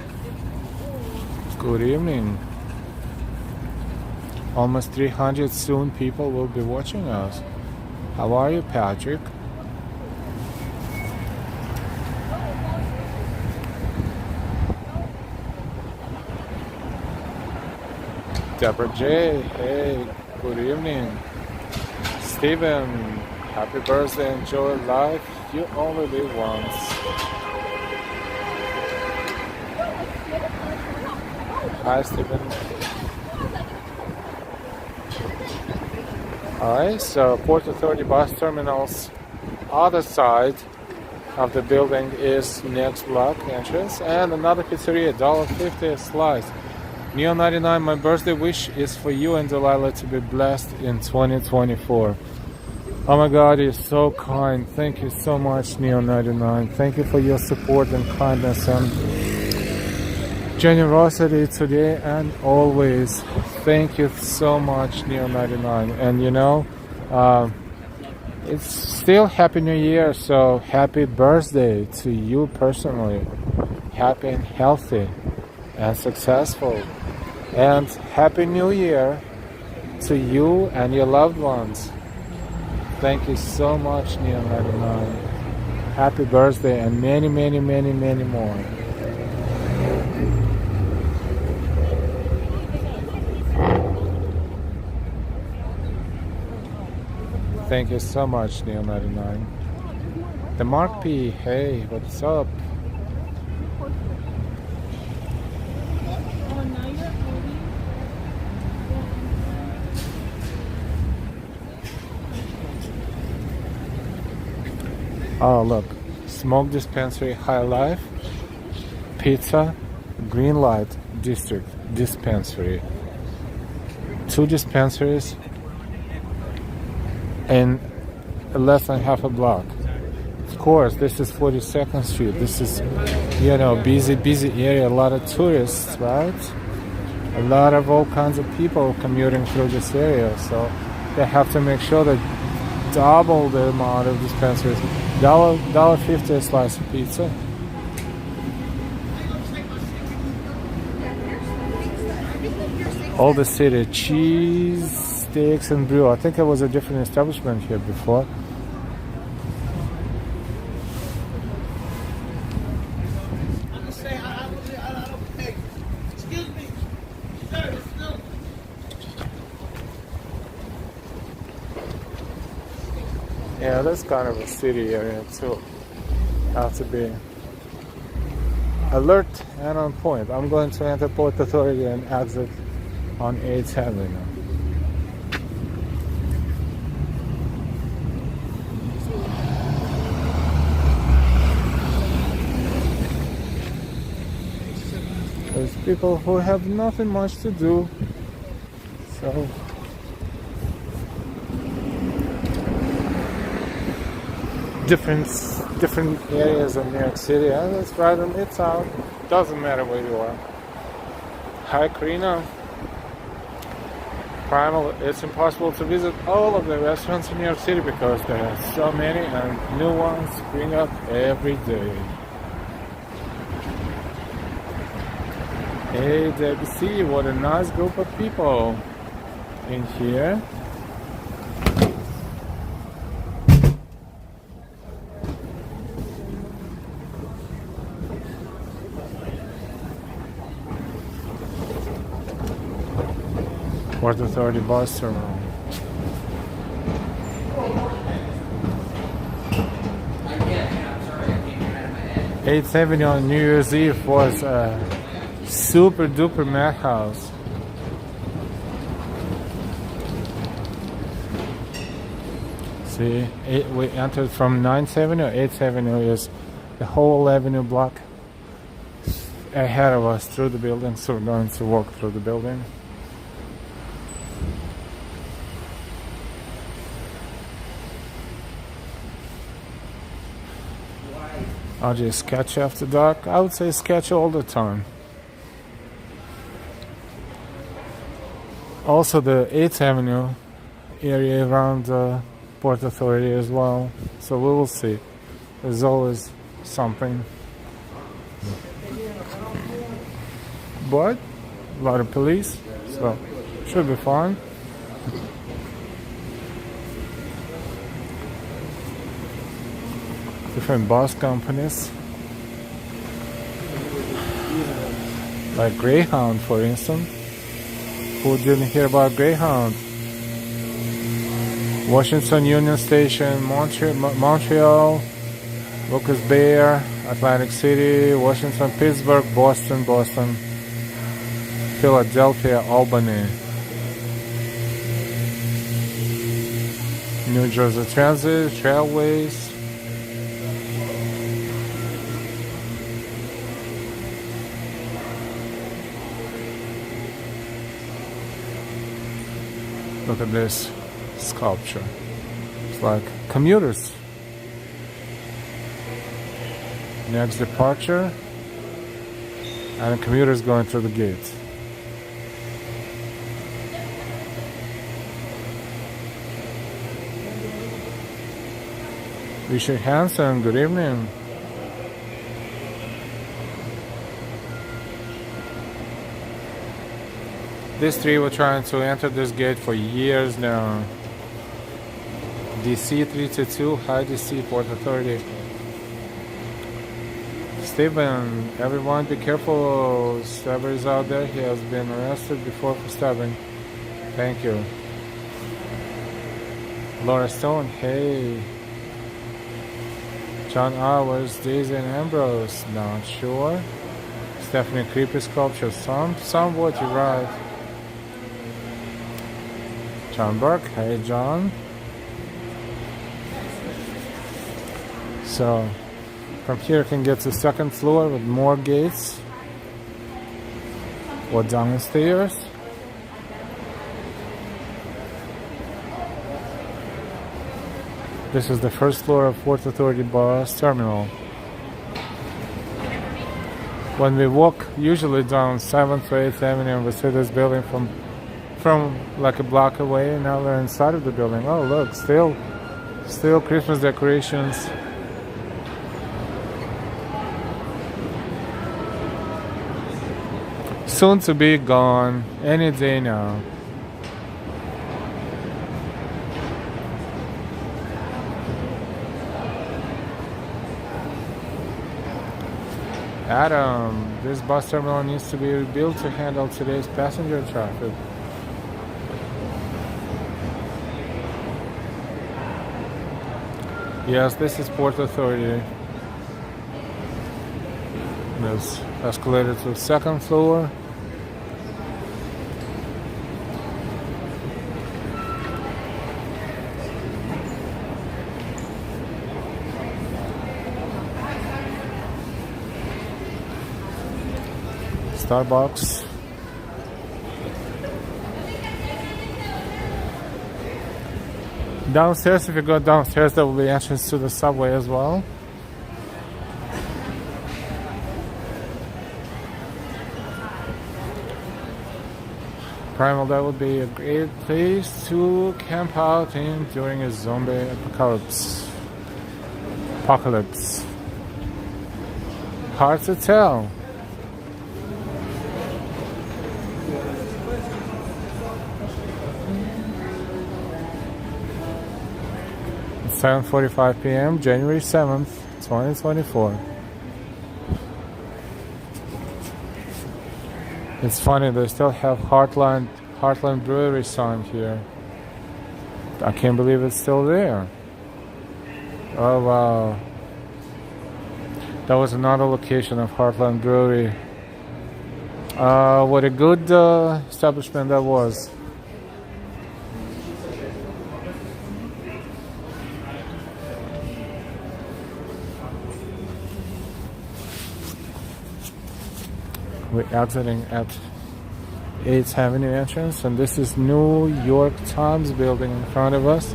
Good evening. Almost 300 soon people will be watching us. How are you, Patrick? Deborah J, hey, good evening. Steven, happy birthday, enjoy life. You only live once. Hi, Steven. Alright, so Port Authority bus terminal's other side of the building is next block entrance, and another pizzeria, $1.50 a slice. Neo 99, my birthday wish is for you and Delilah to be blessed in 2024. Oh my God, you're so kind. Thank you so much, Neo 99. Thank you for your support and kindness and generosity today and always. Thank you so much, Neo 99. And it's still Happy New Year, so happy birthday to you personally. Happy and healthy and successful. And Happy New Year to you and your loved ones. Thank you so much, Neo 99. Happy birthday and many, many, many, many more. Thank you so much, Neo 99. The Mark P, hey, what's up? Oh, look, smoke dispensary, High Life, pizza, green light district dispensary. 2 dispensaries in less than half a block. Of course, this is 42nd Street. This is, busy area, a lot of tourists, right? a lot of all kinds of people commuting through this area, so they have to make sure that double the amount of dispensaries. $1.50 a slice of pizza. All the city cheese, steaks, and brew. I think it was a different establishment here before. Yeah, that's kind of a city area too. Have to be alert and on point. I'm going to enter Port Authority and exit on 8th Avenue. There's people who have nothing much to do, so different areas of New York City, and it's right in Midtown. Doesn't matter where you are. Hi, Karina. Primal, it's impossible to visit all of the restaurants in New York City because there are so many and new ones spring up every day. Hey, WC, what a nice group of people in here. Port Authority bus terminal. Eighth Avenue on New Year's Eve was a super duper madhouse. See, we entered from 9th Avenue. 8th Avenue is the whole avenue block ahead of us through the building, so we're going to walk through the building. I'll just sketch after dark. I would say sketch all the time. Also the 8th Avenue area around Port Authority as well. So we will see. There's always something. But a lot of police, so should be fun. Different bus companies, like Greyhound, for instance. Who didn't hear about Greyhound? Washington Union Station, Montreal, Lucas Bear, Atlantic City, Washington, Pittsburgh, Boston, Philadelphia, Albany, New Jersey Transit, Trailways. Look at this sculpture. It's like commuters. Next departure, and commuters going through the gate. Richard Hansen, good evening. These three were trying to enter this gate for years now. DC 322, hi DC, Port Authority. Stephen, everyone be careful, stabber is out there. He has been arrested before for stabbing. Thank you. Laura Stone, hey. John Hours, Daisy and Ambrose, not sure. Stephanie, creepy sculpture, somewhat you're right. John Burke, hey John. So from here you can get to the second floor with more gates or down the stairs. This is the first floor of Port Authority bus terminal. when we walk usually down 7th or 8th Avenue and we see this building from like a block away, and now we're inside of the building. Oh look, still Christmas decorations. Soon to be gone, any day now. Adam, this bus terminal needs to be rebuilt to handle today's passenger traffic. Yes, this is Port Authority. There's escalator to the 2nd floor. Starbucks. Downstairs, if you go downstairs, there will be entrance to the subway as well. Primal, that would be a great place to camp out in during a zombie apocalypse. Hard to tell. It's 7:45 p.m., January 7th, 2024. It's funny, they still have Heartland Brewery sign here. I can't believe it's still there. Oh wow. That was another location of Heartland Brewery. What a good establishment that was. We're exiting at 8th Avenue entrance, and this is New York Times building in front of us.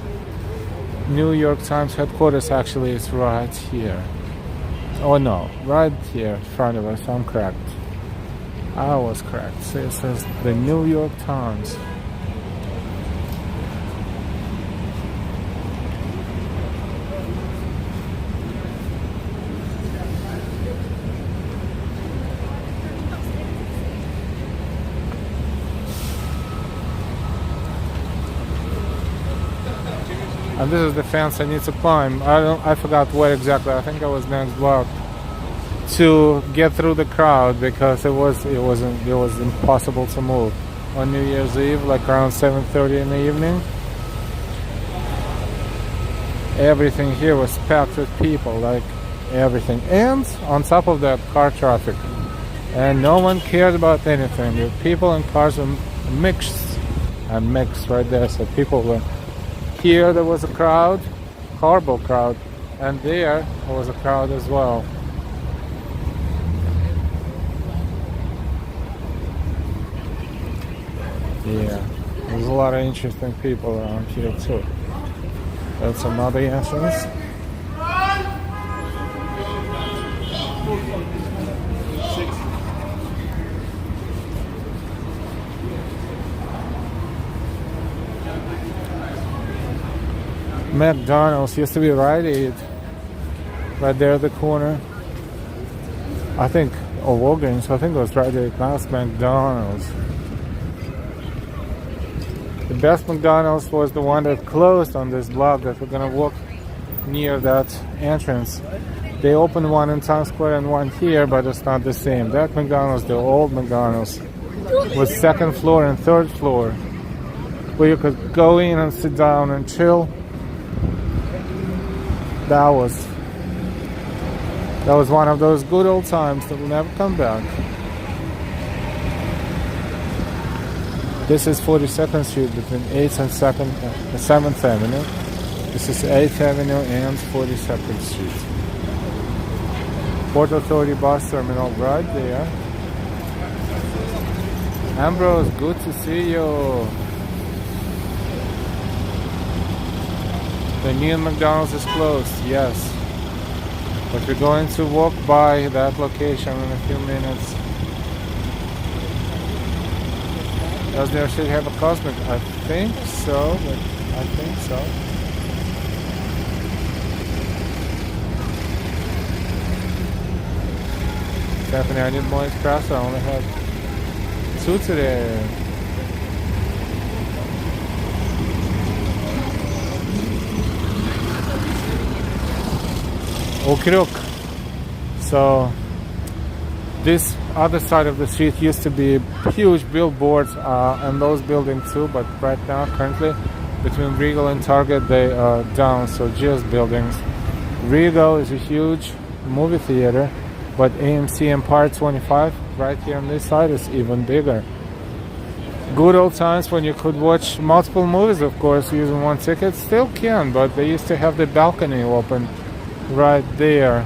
New York Times headquarters actually is right here. Oh no, right here in front of us. I'm correct. I was correct. So it says the New York Times. And this is the fence I need to climb. I forgot where exactly. I think I was next block to get through the crowd because it was impossible to move on New Year's Eve, like around 7:30 in the evening. Everything here was packed with people, like everything, and on top of that, car traffic, and no one cared about anything. The people and cars were mixed right there. So people were. Here there was a crowd, horrible crowd, and there was a crowd as well. Yeah, there's a lot of interesting people around here too. That's another entrance. McDonald's used to be Rite Aid, right there at the corner. I think, or Walgreens, I think it was Rite Aid, now it's McDonald's. The best McDonald's was the one that closed on this block that we're gonna walk near that entrance. They opened one in Times Square and one here, but it's not the same. That McDonald's, the old McDonald's, was 2nd floor and 3rd floor, where you could go in and sit down and chill. That was one of those good old times that will never come back. This is 42nd Street between 8th and 7th Avenue. This is 8th Avenue and 42nd Street. Port Authority bus terminal right there. Ambrose, good to see you. The new McDonald's is closed, yes. But we're going to walk by that location in a few minutes. Does there should have a cosmic? I think so, but I think so. Stephanie, I need more espresso. I only had 2 today. Okirok. So this other side of the street used to be huge billboards and those buildings too, but right now currently between Regal and Target they are down, so just buildings. Regal is a huge movie theater, but AMC Empire 25 right here on this side is even bigger. Good old times when you could watch multiple movies, of course, using one ticket. Still can, but they used to have the balcony open right there.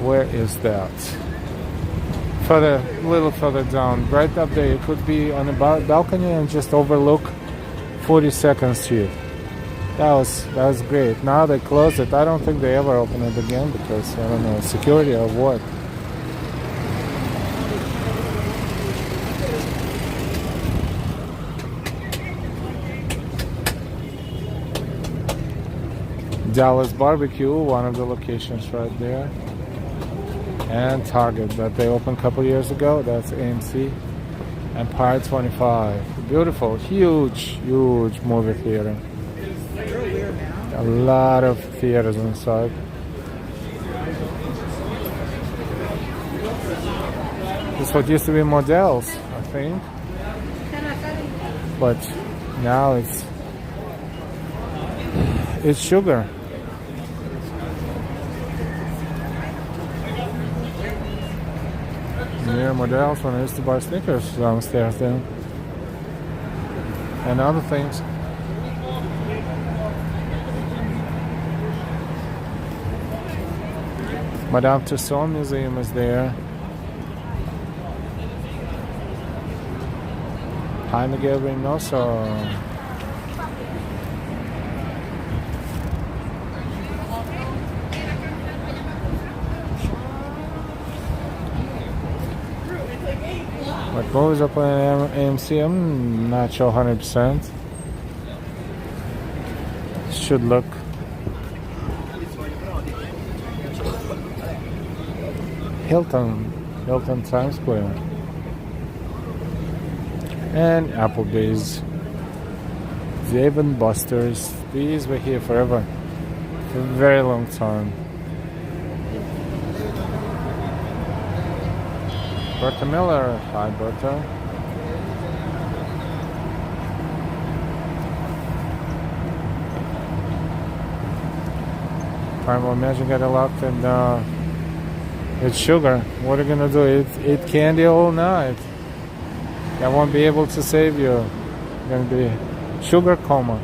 Where is that? Further, a little further down, right up there. You could be on a balcony and just overlook 42nd Street. That was great. Now they closed it. I don't think they ever open it again because I don't know, security or what. Dallas Barbecue, one of the locations right there. And Target that they opened a couple years ago. That's AMC. Empire 25. Beautiful, huge movie theater. A lot of theaters inside. This is what used to be Models, I think. But now it's Sugar. Near Models when I used to buy sneakers downstairs there. And other things. Madame Tussauds Museum is there. Heinegel Reynoso. What movies up on AMC? I'm not sure 100%. Should look. Hilton Times Square. And Applebee's. Dave and Buster's. These were here forever. For a very long time. Bertha Miller. Hi, Bertha. Primal Imagine got locked in it's Sugar. What are you gonna do? Eat candy all night. I won't be able to save you. You're gonna be sugar coma.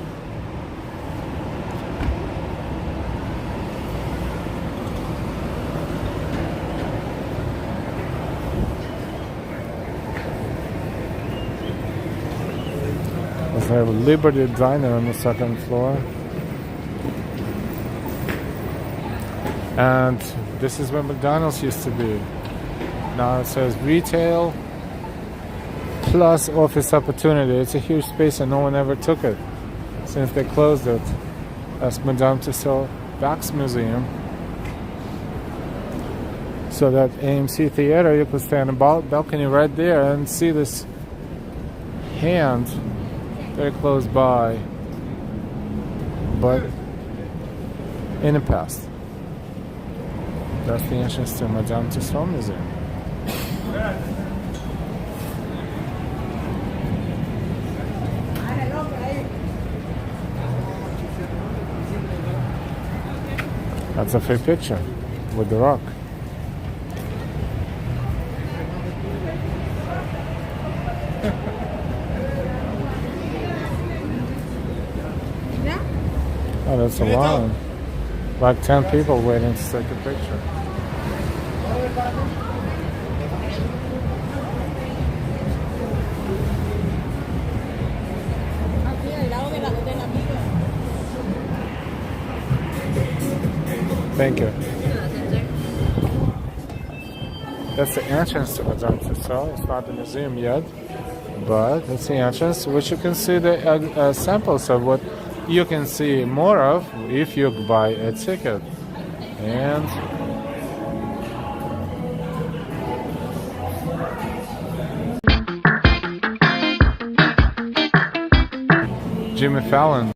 Let's have a Liberty Diner on the second floor. And this is where McDonald's used to be. Now it says retail plus office opportunity. It's a huge space and no one ever took it since they closed it. That's Madame Tussauds Wax Museum. So that AMC theater, you could stand on the balcony right there and see this hand very close by, but in the past. That's the entrance to Madame Tussauds Museum. That's a fake picture with The Rock. Oh, that's a line. Like 10 people waiting to take a picture. Thank you. That's the entrance to Madame Tussauds. It's not the museum yet, but it's the entrance, which you can see the samples of what you can see more of if you buy a ticket. And Jimmy Fallon.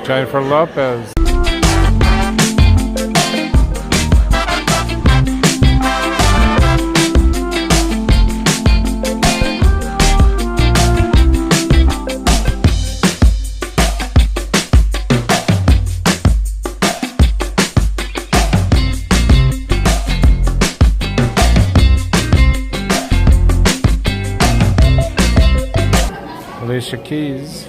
Jennifer Lopez. Alicia Keys.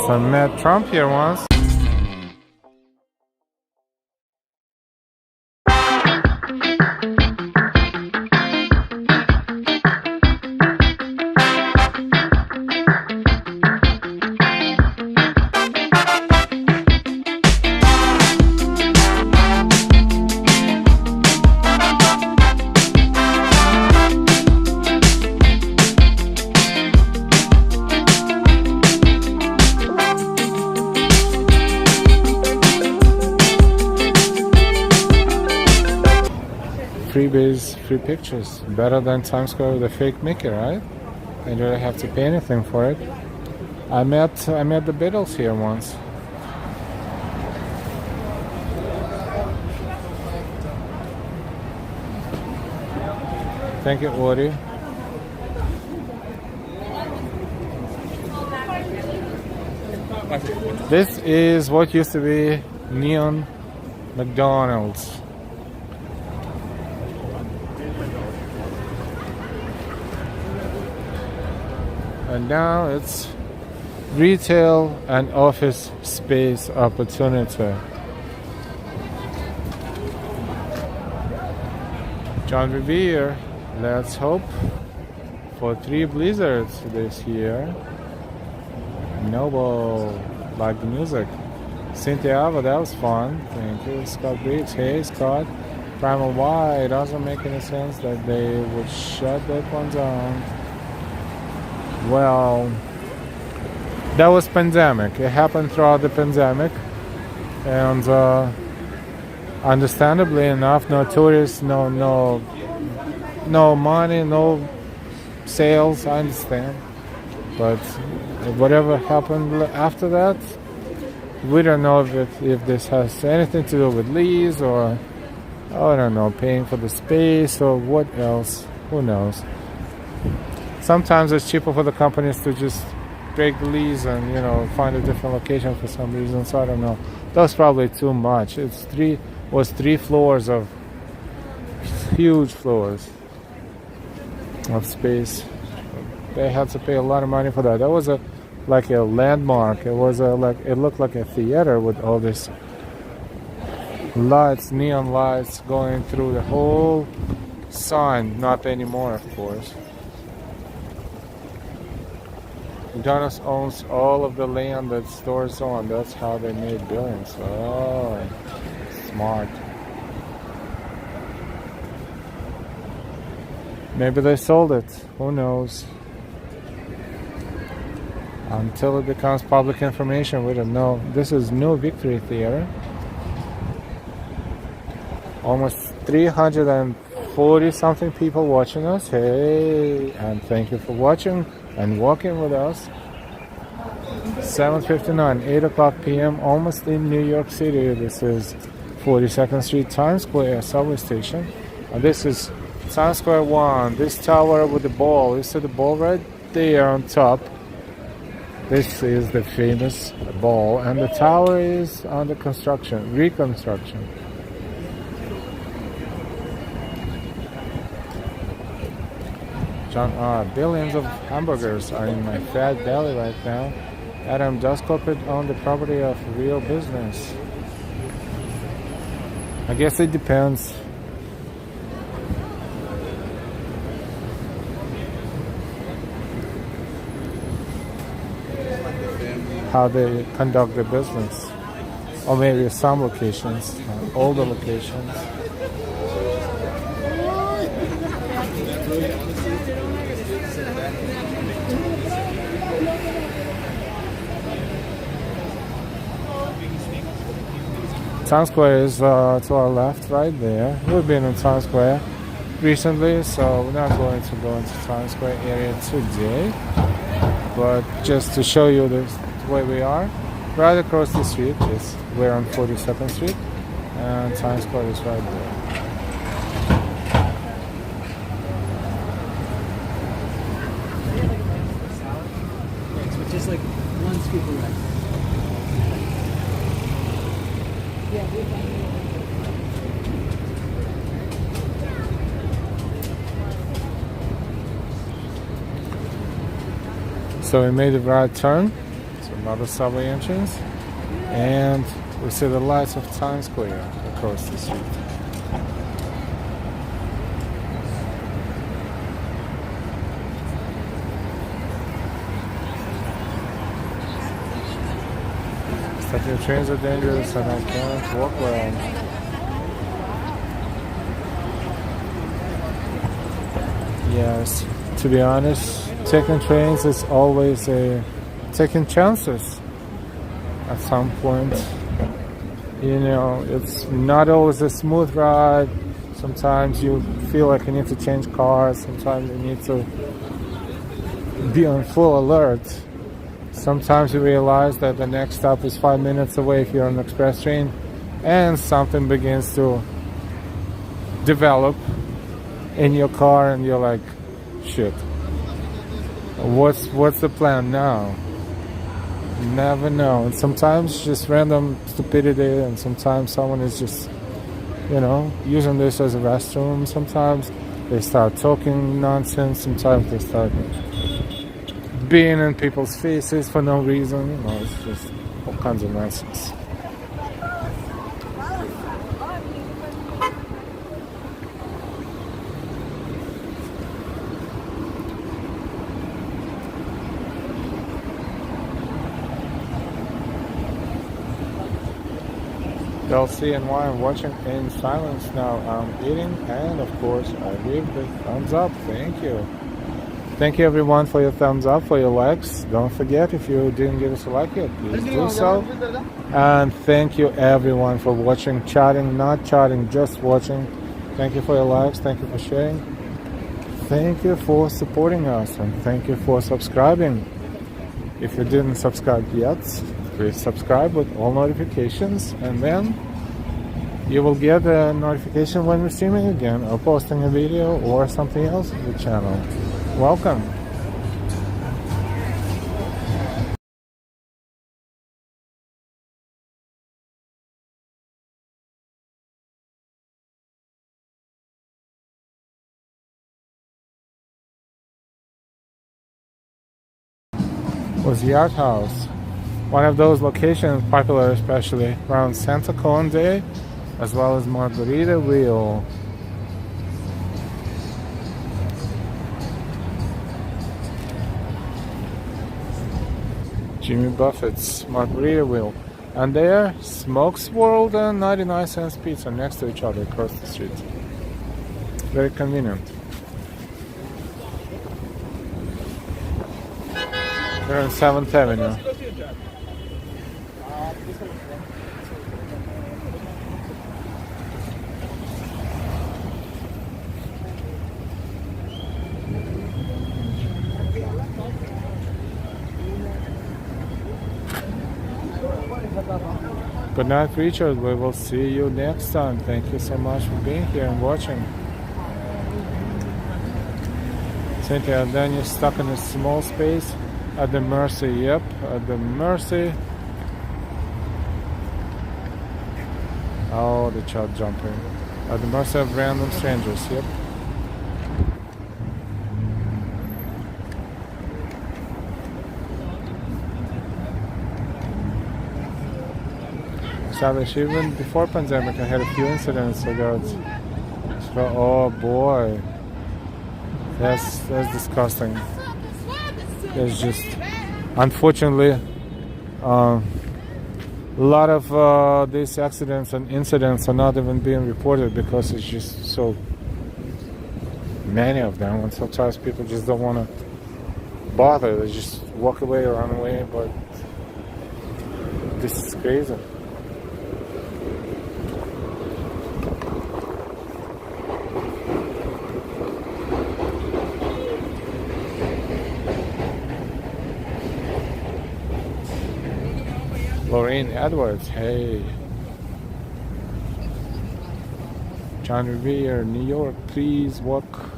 I met Trump here once. Freebies, free pictures. Better than Times Square with a fake Mickey, right? And you don't have to pay anything for it. I met the Beatles here once. Thank you, Ori. This is what used to be Neon McDonald's. And now it's retail and office space opportunity. John Revere, let's hope for 3 blizzards this year. Noble, like the music. Cynthia Ava, that was fun. Thank you. Scott Briggs, hey Scott. Primal Y, it doesn't make any sense that they would shut that one down. Well, that was pandemic. It happened throughout the pandemic, and understandably enough, no tourists, no money, no sales. I understand, but whatever happened after that, we don't know if this has anything to do with lease or I don't know, paying for the space or what else. Who knows? Sometimes it's cheaper for the companies to just break the lease and, you know, find a different location for some reason. So I don't know. That was probably too much. It's three floors of huge floors of space. They had to pay a lot of money for that. That was a like a landmark. It was it looked like a theater with all these lights, neon lights going through the whole sign. Not anymore, of course. McDonald's owns all of the land that stores on. That's how they made billions. Oh, smart. Maybe they sold it. Who knows? Until it becomes public information, we don't know. This is New Victory Theater. Almost 340 something people watching us. Hey, and thank you for watching and walking with us. 7:59, 8 o'clock p.m. Almost in New York City. This is 42nd Street, Times Square subway station. And this is Times Square 1. This tower with the ball. You see the ball right there on top. This is the famous ball, and the tower is under construction, reconstruction. Billions of hamburgers are in my fat belly right now. Adam just copied on the property of real business. I guess it depends. How they conduct their business, or maybe some locations, older locations. Times Square is to our left, right there. We've been in Times Square recently, so we're not going to go into Times Square area today. But just to show you the way we are, right across the street is we're on 42nd Street, and Times Square is right there. So just like one scoop of rice. So we made a right turn. It's another subway entrance, and we see the lights of Times Square across the street. Taking trains are dangerous and I can't walk well. Yes, to be honest, taking trains is always taking chances at some point. You know, it's not always a smooth ride. Sometimes you feel like you need to change cars. Sometimes you need to be on full alert. Sometimes you realize that the next stop is 5 minutes away if you're on an express train, and something begins to develop in your car and you're like, shit, what's the plan now? Never know. And sometimes just random stupidity, and sometimes someone is just, you know, using this as a restroom. Sometimes they start talking nonsense. Sometimes they start being in people's faces for no reason. You know, it's just all kinds of nonsense. They'll see and why I'm watching in silence now. I'm eating, and of course I leave the thumbs up. Thank you. Thank you everyone for your thumbs up, for your likes. Don't forget, if you didn't give us a like yet, please do so. And thank you everyone for watching, chatting, not chatting, just watching. Thank you for your likes, thank you for sharing. Thank you for supporting us, and thank you for subscribing. If you didn't subscribe yet, please subscribe with all notifications, and then you will get a notification when we're streaming again or posting a video or something else on the channel. Welcome. was Yard House. One of those locations popular especially around Santa Conde, as well as Margaritaville. Jimmy Buffett's Margaritaville. And there, Smokes World and 99 cents pizza next to each other across the street. Very convenient. We're on 7th Avenue. Good night, Richard. We will see you next time. Thank you so much for being here and watching. Cynthia, then you're stuck in a small space at the mercy. Yep, at the mercy. Oh, the child jumping. At the mercy of random strangers. Yep. Established even before pandemic, I had a few incidents about. Oh boy, that's disgusting. There's just, unfortunately, a lot of these accidents and incidents are not even being reported because it's just so many of them, and sometimes people just don't want to bother. They just walk away or run away. But this is crazy. Lorraine Edwards, hey. John Revere, New York, please walk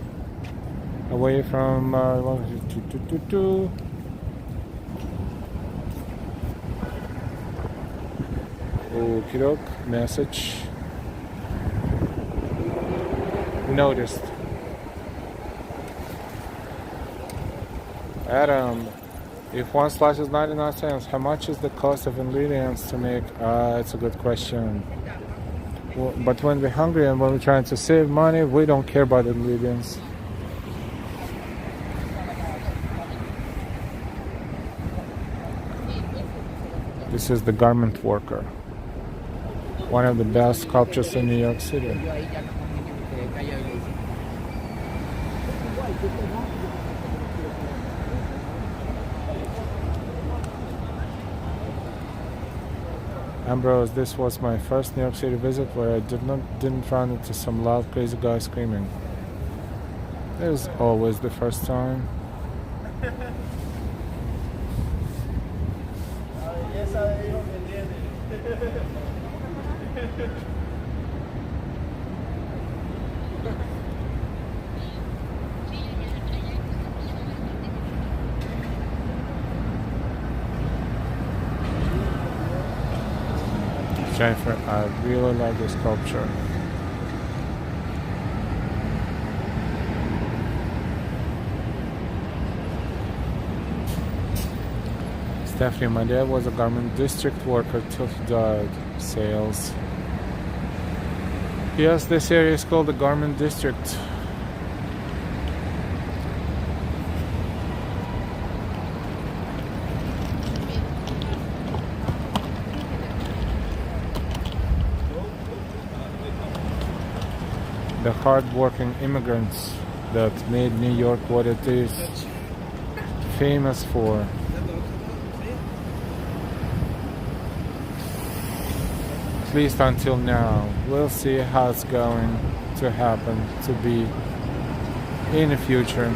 away from Okey-doke, message noticed. Adam, if one slice is 99 cents, how much is the cost of ingredients to make? It's a good question. Well, but when we're hungry and when we're trying to save money, we don't care about ingredients. This is the garment worker. One of the best sculptures in New York City. Ambrose, this was my first New York City visit where I didn't run into some loud crazy guy screaming. It was always the first time. Jennifer, I really like this sculpture. Stephanie, my dad was a garment district worker till he died. Sales. Yes, this area is called the garment district. The hard-working immigrants that made New York what it is famous for. At least until now. We'll see how it's going to happen to be in the future.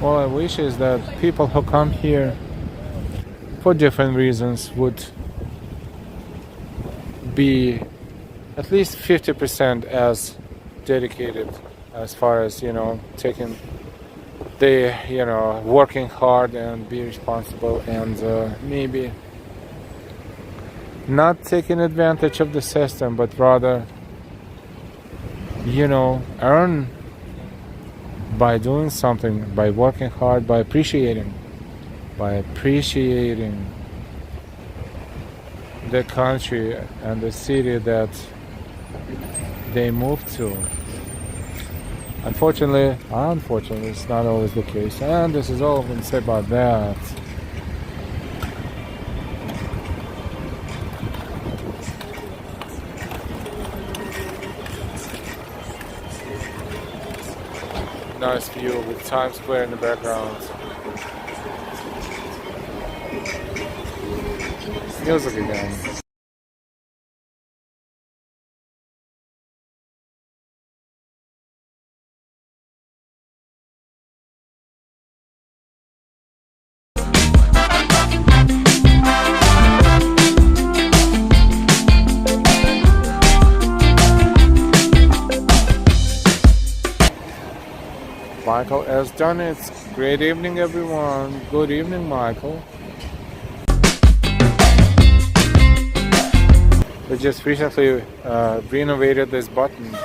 All I wish is that people who come here for different reasons would be at least 50% as dedicated as far as, taking the, working hard and be responsible and maybe not taking advantage of the system, but rather, earn by doing something, by working hard, by appreciating the country and the city that they moved to. Unfortunately, it's not always the case. And this is all I'm going to say about that. Nice view with Times Square in the background. Music again. Michael has done it. Great evening, everyone. Good evening, Michael. We just recently renovated this button,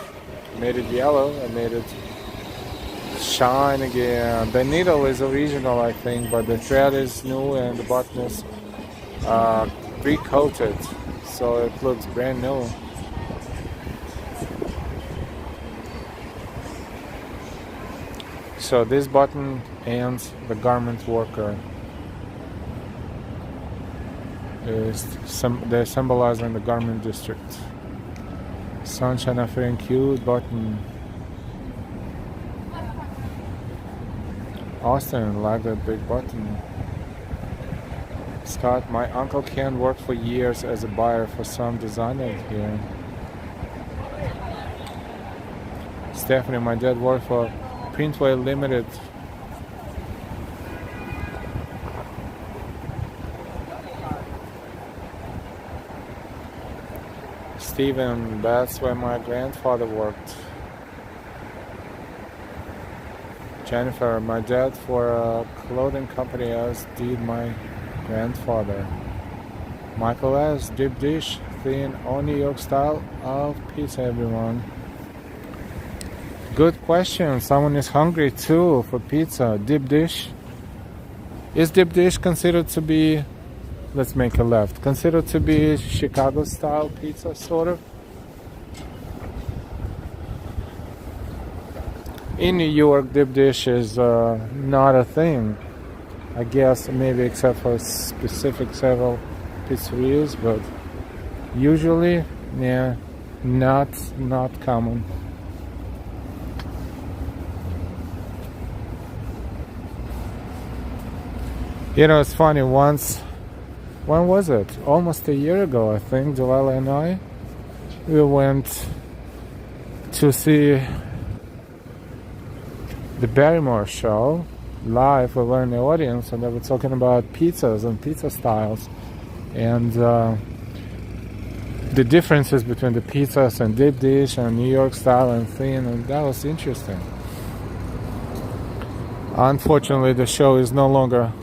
made it yellow and made it shine again. The needle is original, I think, but the thread is new and the button is recoated, so it looks brand new. So this button and the garment worker they're symbolizing the garment district. Sunshine offering cute button. Austin, like that big button. Scott, my uncle Ken worked for years as a buyer for some designer here. Stephanie, my dad worked for Printway Limited. Steven, that's where my grandfather worked. Jennifer, my dad for a clothing company, as did my grandfather. Michael S, deep dish, thin or New York style of pizza, everyone. Good question. Someone is hungry too for pizza. Deep dish. Is deep dish considered to be, let's make a left, considered to be Chicago style pizza, sort of? In New York, deep dish is not a thing. I guess maybe except for specific several pizzerias, but usually, yeah, not common. You know, it's funny, once, when was it? Almost a year ago, I think, Delilah and I, we went to see the Barrymore show live. We were in the audience and they were talking about pizzas and pizza styles and the differences between the pizzas and deep dish and New York style and thin, and that was interesting. Unfortunately, the show is no longer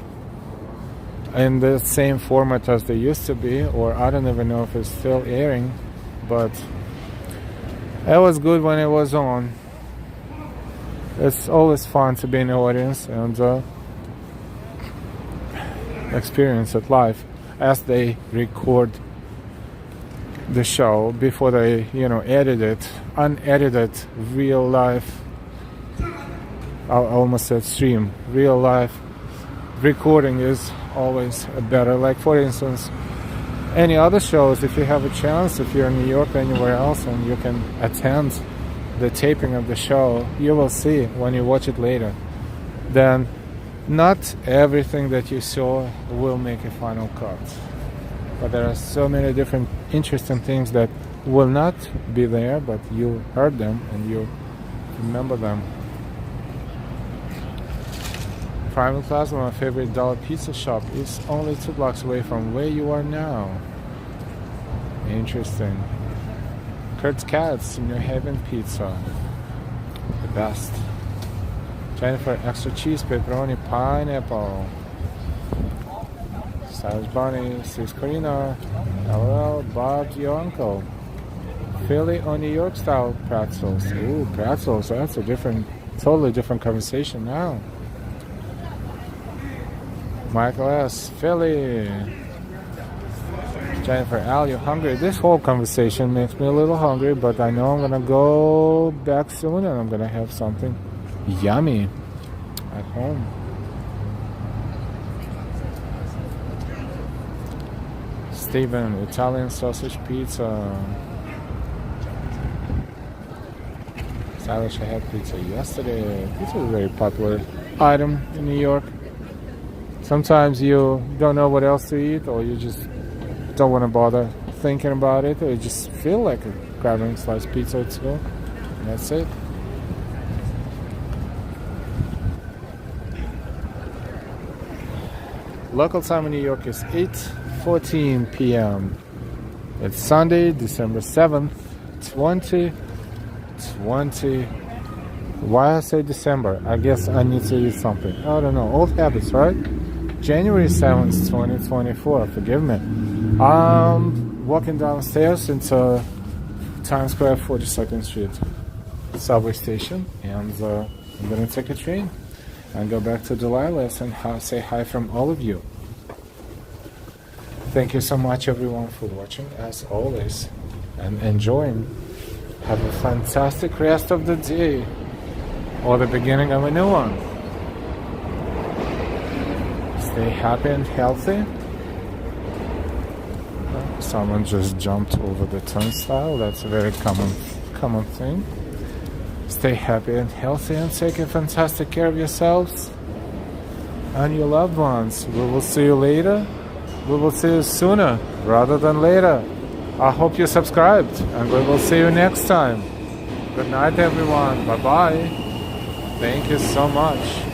in the same format as they used to be, or I don't even know if it's still airing, but it was good when it was on. It's always fun to be in the audience and experience it live as they record the show before they, edit it, unedited, real life. I almost said stream. Real life recording is always better. Like, for instance, any other shows, if you have a chance, if you're in New York or anywhere else and you can attend the taping of the show, you will see when you watch it later, then not everything that you saw will make a final cut. But there are so many different interesting things that will not be there, but you heard them and you remember them. Private Plaza, my favorite dollar pizza shop, is only 2 blocks away from where you are now. Interesting. Kurt's Cats, New Haven Pizza. The best. Jennifer, extra cheese, pepperoni, pineapple. Stylish Bunny, Sis Corina. LOL, Bob, your uncle. Philly or New York style pretzels. Ooh, pretzels, that's a different Totally different conversation now. Michael S. Philly. Jennifer Al, you hungry? This whole conversation makes me a little hungry, but I know I'm gonna go back soon and I'm gonna have something yummy at home. Steven, Italian sausage pizza. Stylish, I had pizza yesterday. Pizza is a very popular item in New York. Sometimes you don't know what else to eat, or you just don't want to bother thinking about it, or you just feel like grabbing a sliced pizza or two. And that's it. Local time in New York is 8:14 p.m. It's Sunday, December 7th, 2020. Why I say December? I guess I need to eat something. I don't know. Old habits, right? January 7th, 2024. Forgive me. I'm walking downstairs into Times Square, 42nd Street subway station, and I'm gonna take a train and go back to Delilah's and say hi from all of you. Thank you so much, everyone, for watching, as always, and enjoying. Have a fantastic rest of the day, or the beginning of a new one. Stay happy and healthy. Someone just jumped over the turnstile. That's a very common thing. Stay happy and healthy and take a fantastic care of yourselves and your loved ones. We will see you later. We will see you sooner rather than later. I hope you subscribed, and we will see you next time. Good night, everyone. Bye-bye. Thank you so much.